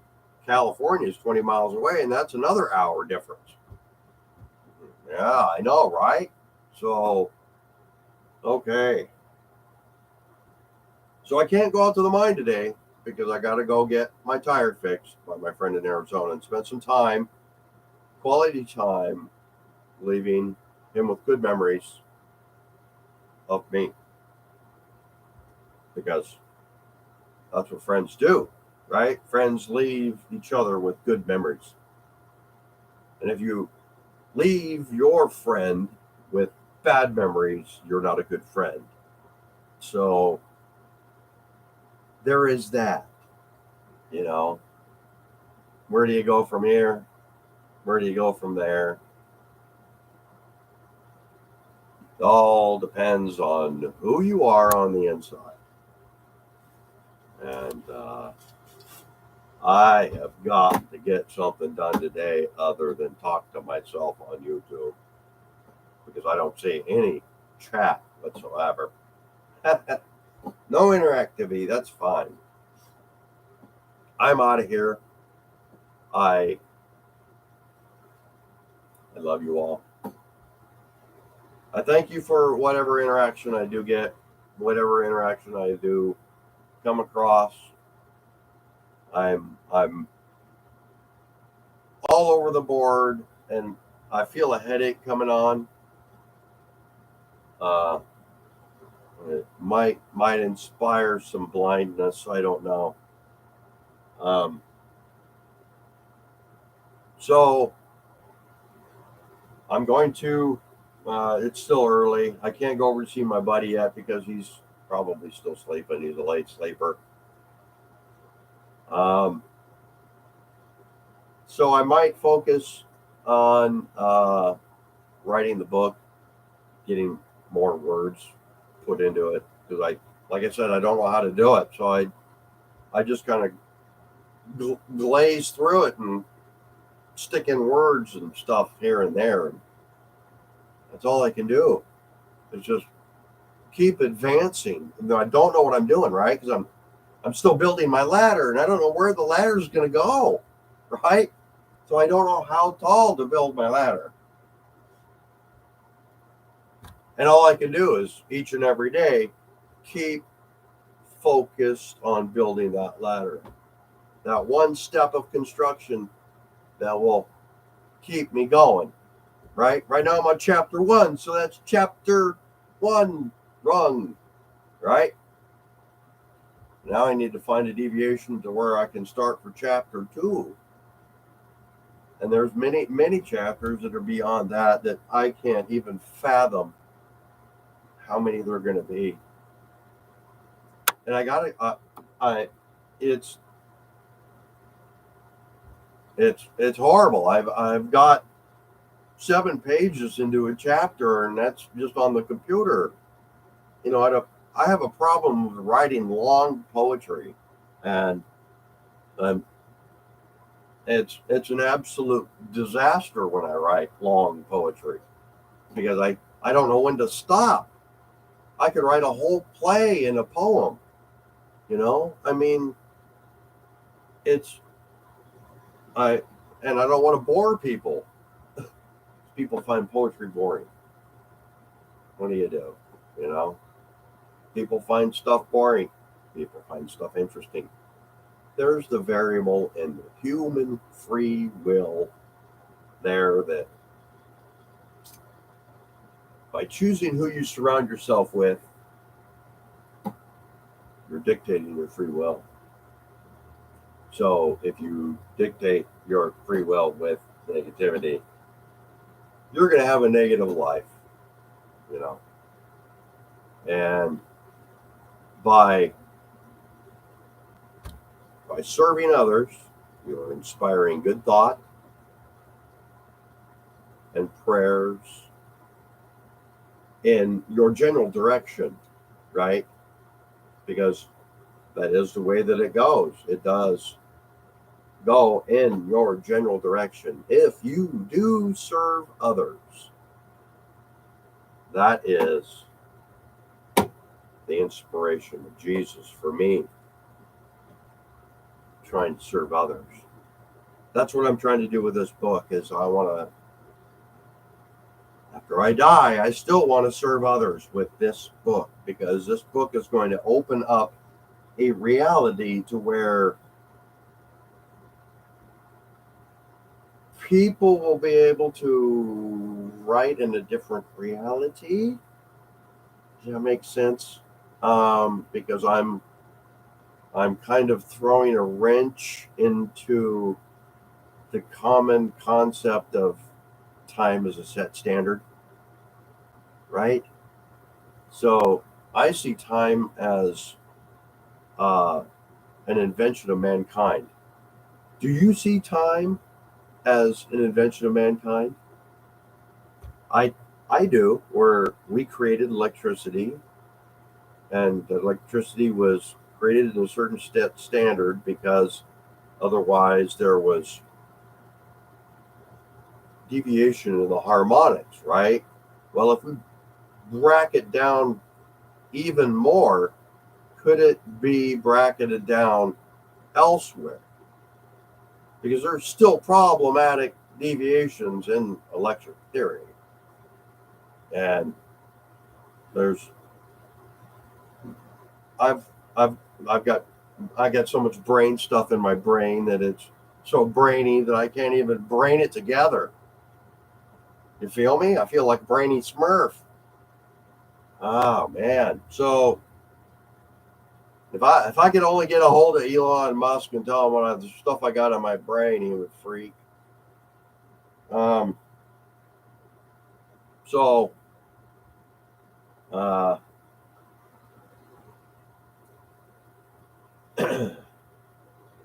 California is 20 miles away, and that's another hour difference. Yeah, I know, right? So, okay. So I can't go out to the mine today because I got to go get my tire fixed by my friend in Arizona and spend some time, quality time, leaving him with good memories of me, because that's what friends do, right? Friends leave each other with good memories. And if you leave your friend with bad memories, you're not a good friend. So there is that, you know. Where do you go from here? Where do you go from there? It all depends on who you are on the inside. And I have got to get something done today other than talk to myself on YouTube, because I don't see any chat whatsoever. No interactivity, that's fine. I'm out of here. I love you all. I thank you for whatever interaction I do get, whatever interaction I do come across. I'm all over the board, and I feel a headache coming on. It might inspire some blindness. I don't know. So I'm going to. It's still early. I can't go over to see my buddy yet because he's probably still sleeping. He's a late sleeper. So I might focus on writing the book, getting more words put into it, because like I said, I don't know how to do it. So I just kind of glaze through it and stick in words and stuff here and there. And that's all I can do. It's just keep advancing. I don't know what I'm doing, right? Because I'm still building my ladder, and I don't know where the ladder is going to go, right? So I don't know how tall to build my ladder. And all I can do is each and every day keep focused on building that ladder. That one step of construction that will keep me going, right? Right now I'm on chapter 1, so that's chapter 1 rung, right? Now I need to find a deviation to where I can start for chapter 2. And there's many chapters that are beyond that I can't even fathom how many there are going to be. And I got to, it's horrible. I've got 7 pages into a chapter, and that's just on the computer. You know, I have a problem with writing long poetry, and it's an absolute disaster when I write long poetry, because I don't know when to stop. I could write a whole play in a poem. You know, I mean, I don't want to bore people. People find poetry boring. What do? You know, people find stuff boring. People find stuff interesting. There's the variable in the human free will there, that by choosing who you surround yourself with, you're dictating your free will. So if you dictate your free will with negativity, you're going to have a negative life, you know. And by serving others, you're inspiring good thought and prayers in your general direction, right? Because that is the way that it goes. It does go in your general direction. If you do serve others, that is the inspiration of Jesus for me, trying to serve others. That's what I'm trying to do with this book. Is I want to after I die, I still want to serve others with this book, because this book is going to open up a reality to where people will be able to write in a different reality. Does that make sense? Because I'm kind of throwing a wrench into the common concept of time as a set standard, right? So I see time as uh, an invention of mankind. Do you see time as an invention of mankind? I I do. Where we created electricity, and the electricity was created in a certain standard, because otherwise there was deviation in the harmonics, right? Well, if we bracket down even more, could it be bracketed down elsewhere? Because there's still problematic deviations in electric theory, and there's I've I've I've got I got so much brain stuff in my brain that it's so brainy that I can't even brain it together. You feel me? I feel like brainy Smurf. Oh man. So if I could only get a hold of Elon Musk and tell him what the stuff I got in my brain, he would freak. Um. So. Uh.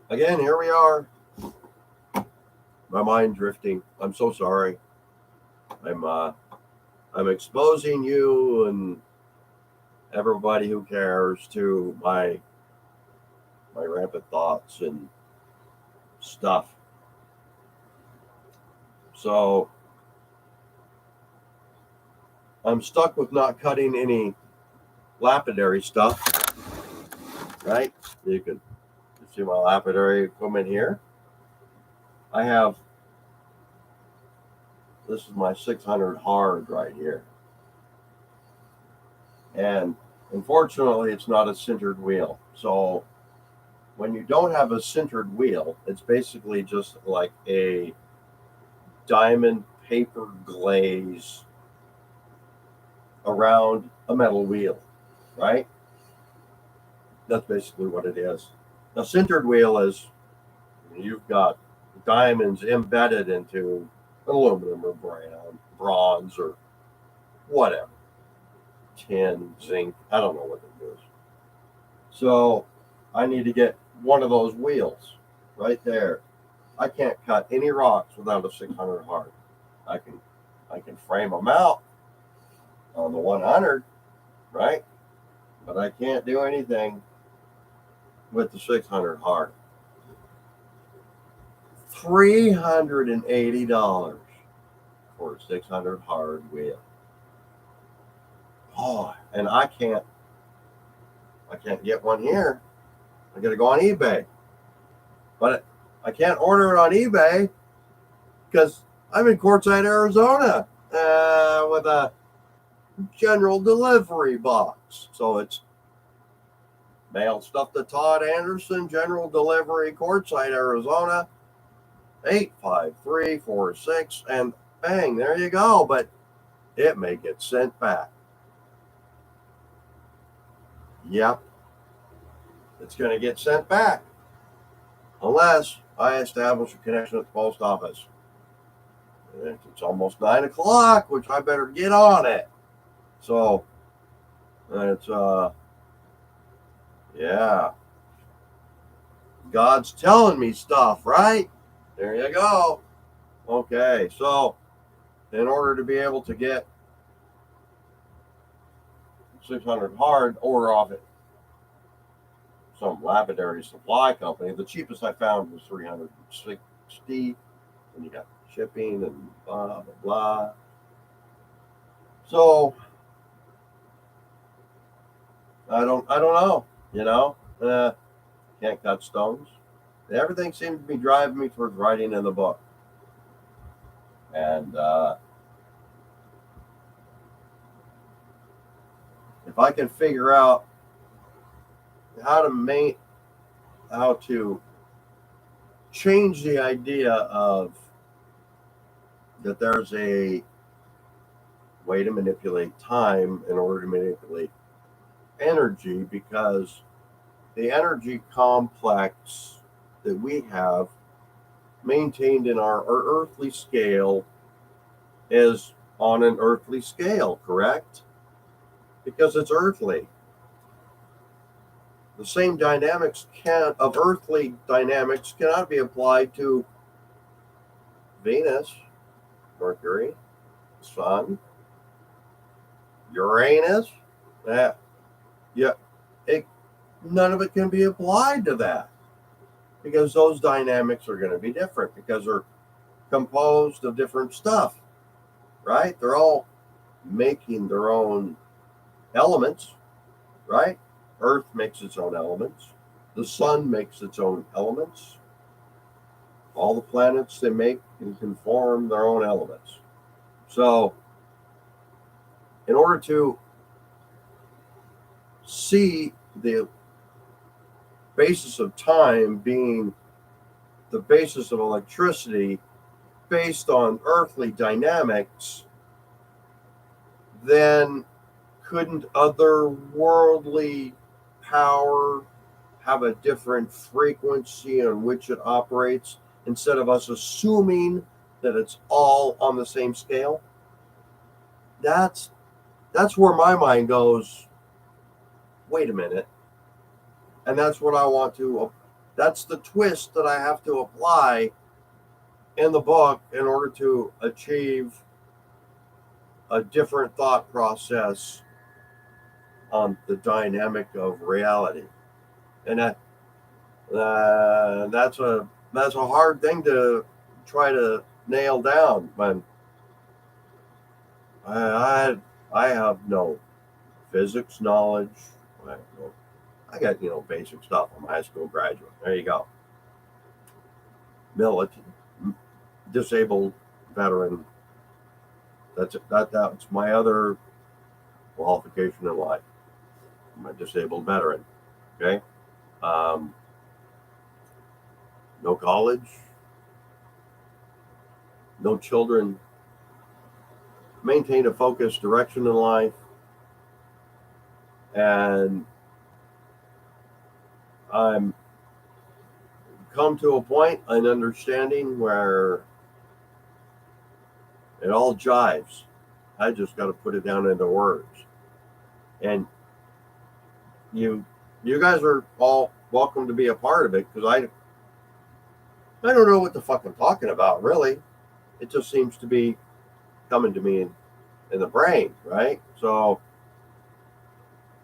Again, here we are. My mind drifting. I'm so sorry. I'm I'm exposing you and everybody who cares to my rampant thoughts and stuff. So I'm stuck with not cutting any lapidary stuff, right? You can see my lapidary equipment here. I have, this is my 600 hard right here. And unfortunately, it's not a sintered wheel. So when you don't have a sintered wheel, it's basically just like a diamond paper glaze around a metal wheel, right? That's basically what it is. A sintered wheel is you've got diamonds embedded into aluminum or bronze or whatever, tin, zinc, I don't know what it is. So I need to get one of those wheels right there. I can't cut any rocks without a 600 hard. I can frame them out on the 100, right? But I can't do anything with the 600 hard. $380 for a 600 hard wheel. Oh, and I can't get one here. I got to go on eBay. But I can't order it on eBay because I'm in Quartzsite, Arizona, with a general delivery box. So it's mail stuff to Todd Anderson, general delivery, Quartzsite, Arizona, 85346, and bang, there you go. But it may get sent back. Yep, it's going to get sent back unless I establish a connection with the post office. It's almost 9 o'clock, which I better get on it. So it's yeah, God's telling me stuff, right? There you go. Okay, so in order to be able to get 600 hard, order off it some lapidary supply company. The cheapest I found was $360, and you got shipping and blah blah blah. So I don't know, can't cut stones. Everything seems to be driving me towards writing in the book, and if I can figure out how to change the idea of that there's a way to manipulate time in order to manipulate energy, because the energy complex that we have maintained in our earthly scale is on an earthly scale, correct? Because it's earthly. The same dynamics of earthly dynamics cannot be applied to Venus, Mercury, Sun, Uranus. Yeah, none of it can be applied to that, because those dynamics are going to be different, because they're composed of different stuff, right? They're all making their own elements, right? Earth makes its own elements. The sun makes its own elements. All the planets, they make and can form their own elements. So, in order to see the basis of time being the basis of electricity based on earthly dynamics, then couldn't otherworldly power have a different frequency on which it operates, instead of us assuming that it's all on the same scale? That's where my mind goes, wait a minute. And that's what I want to, that's the twist that I have to apply in the book in order to achieve a different thought process on the dynamic of reality. And that's a hard thing to try to nail down, but I have no physics knowledge. I got basic stuff. I'm a high school graduate. There you go. Military, disabled veteran. That's my other qualification in life. I'm a disabled veteran. Okay. No college, no children. Maintain a focused direction in life, and I'm come to a point in understanding where it all jives. I just got to put it down into words. And you guys are all welcome to be a part of it, because I don't know what the fuck I'm talking about, really. It just seems to be coming to me in the brain, right? So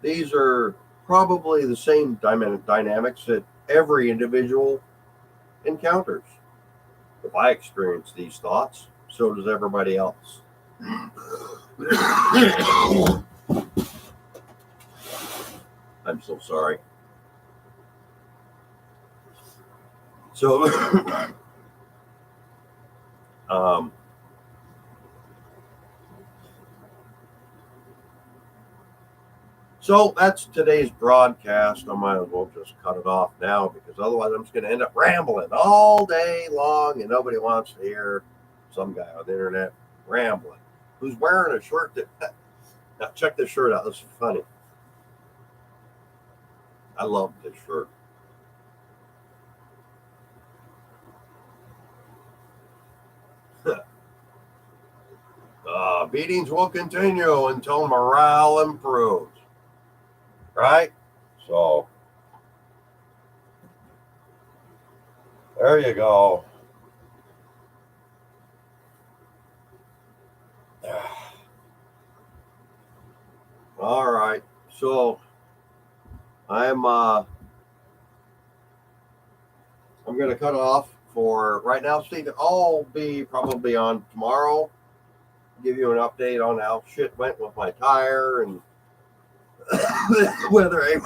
these are probably the same dynamics that every individual encounters. If I experience these thoughts, so does everybody else. I'm so sorry. So, so that's today's broadcast. I might as well just cut it off now, because otherwise I'm just going to end up rambling all day long, and nobody wants to hear some guy on the internet rambling who's wearing a shirt that. Now check this shirt out. This is funny. I love this shirt. Beatings will continue until morale improves. Right? So, there you go. All right. So, I'm going to cut it off for right now, Steve. I'll be probably on tomorrow. Give you an update on how shit went with my tire, and whether I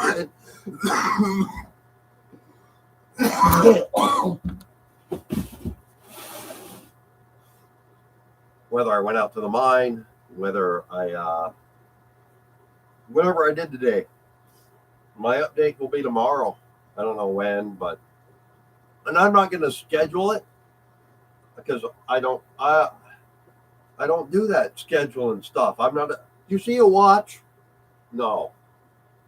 went out to the mine, whether I whatever I did today. My update will be tomorrow. I don't know when, but and I'm not going to schedule it because I don't do that scheduling stuff. I'm not. You see a watch? No.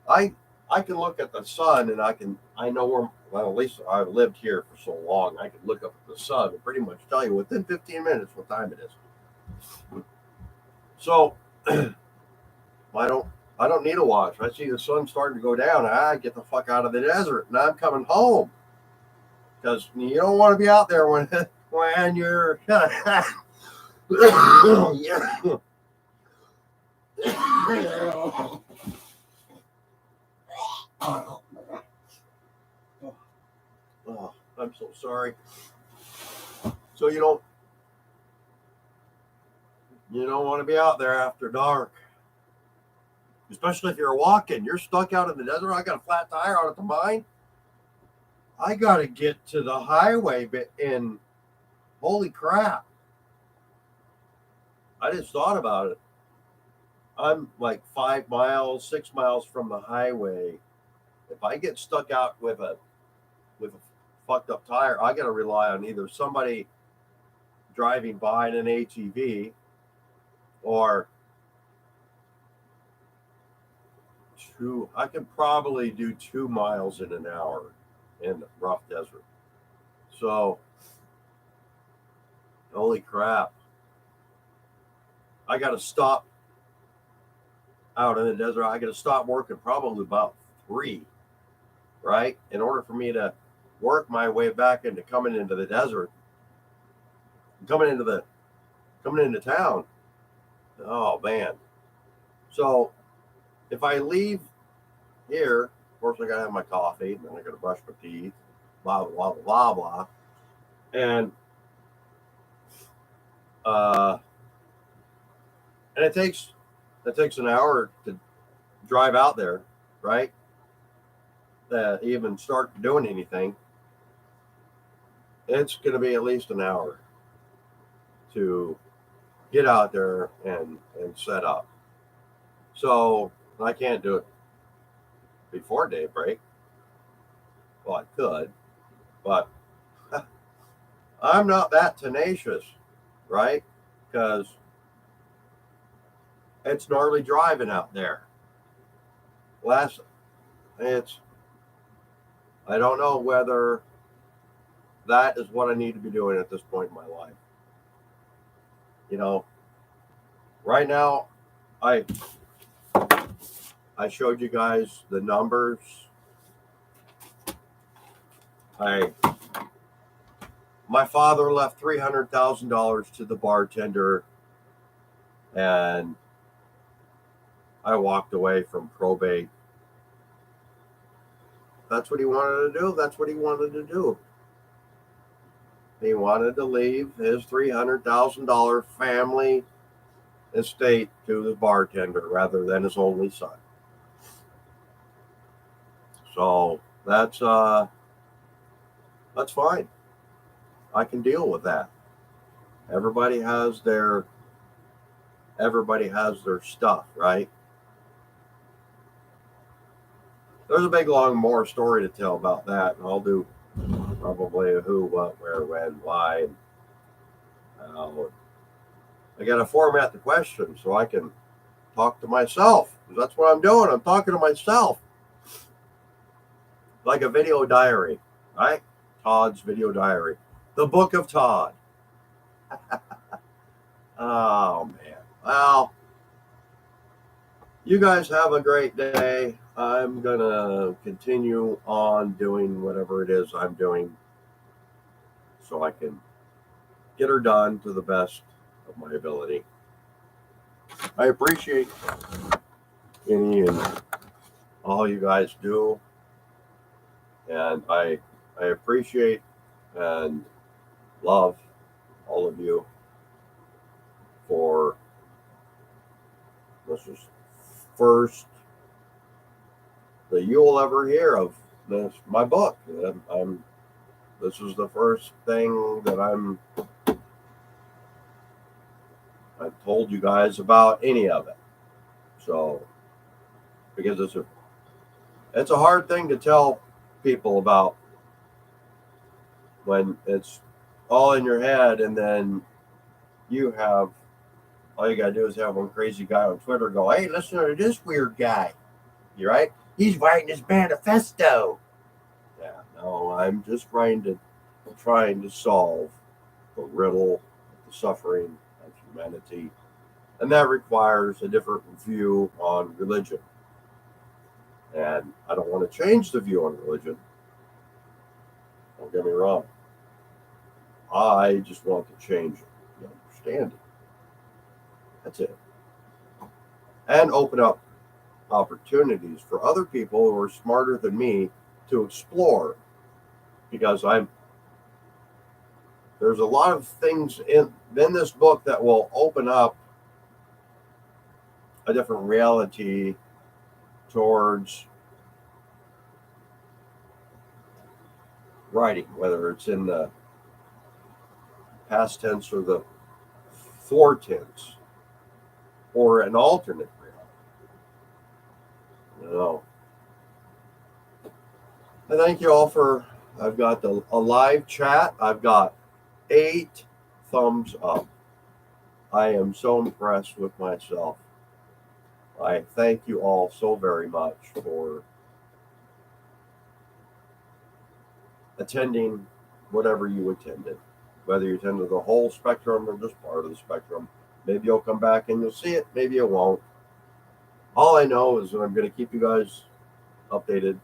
I I can look at the sun and I know where. Well, at least I've lived here for so long. I can look up at the sun and pretty much tell you within 15 minutes what time it is. So I don't I don't need a watch. I see the sun starting to go down. I get the fuck out of the desert and I'm coming home because you don't want to be out there when when you're yeah. Oh, I'm so sorry. So you don't want to be out there after dark, especially if you're walking. You're stuck out in the desert. I got a flat tire out at the mine. I got to get to the highway, and holy crap, I just thought about it. I'm like 5 miles, 6 miles from the highway. If I get stuck out with a fucked up tire, I got to rely on either somebody driving by in an ATV or two. I can probably do 2 miles in an hour in the rough desert. So, holy crap. I got to stop out in the desert. I got to stop working probably about 3, right? In order for me to work my way back into coming into the desert, coming into the coming into town. Oh man. So if I leave here, of course I gotta have my coffee, and then I gotta brush my teeth, blah blah blah blah blah. And uh and it takes an hour to drive out there, right? To even start doing anything. It's gonna be at least an hour to get out there and set up. So I can't do it before daybreak. Well, I could, but I'm not that tenacious, right? Because it's gnarly driving out there. Last, it's I don't know whether that is what I need to be doing at this point in my life. You know, right now, I I showed you guys the numbers. I My father left $300,000 to the bartender, and I walked away from probate. That's what he wanted to do. That's what he wanted to do. He wanted to leave his $300,000 family estate to the bartender rather than his only son. So that's fine. I can deal with that. Everybody has their everybody has their stuff, right? There's a big long more story to tell about that, and I'll do probably a who, what, where, when, why. I got to format the question so I can talk to myself. That's what I'm doing. I'm talking to myself like a video diary, right? Todd's video diary, the book of Todd. Oh man. Well, you guys have a great day. I'm gonna continue on doing whatever it is I'm doing so I can get her done to the best of my ability. I appreciate any and all you guys do, and I appreciate and love all of you for this is first that you will ever hear of this my book. I'm this is the first thing that I've told you guys about any of it. So because it's a hard thing to tell people about when it's all in your head, and then you have all you gotta do is have one crazy guy on Twitter go, "Hey, listen to this weird guy." You're right. He's writing his manifesto. Yeah, no, I'm just trying to solve the riddle of the suffering of humanity, and that requires a different view on religion. And I don't want to change the view on religion. Don't get me wrong. I just want to change the understanding. That's it. And open up opportunities for other people who are smarter than me to explore, because there's a lot of things in this book that will open up a different reality towards writing, whether it's in the past tense or the for tense or an alternate reality. You know. I thank you all for. I've got a live chat. I've got 8 thumbs up. I am so impressed with myself. I thank you all so very much for attending whatever you attended, whether you attended the whole spectrum or just part of the spectrum. Maybe you'll come back and you'll see it, maybe you won't. All I know is that I'm going to keep you guys updated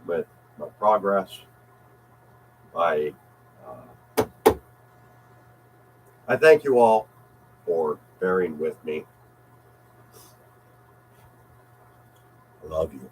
with my progress. I thank you all for bearing with me. I love you.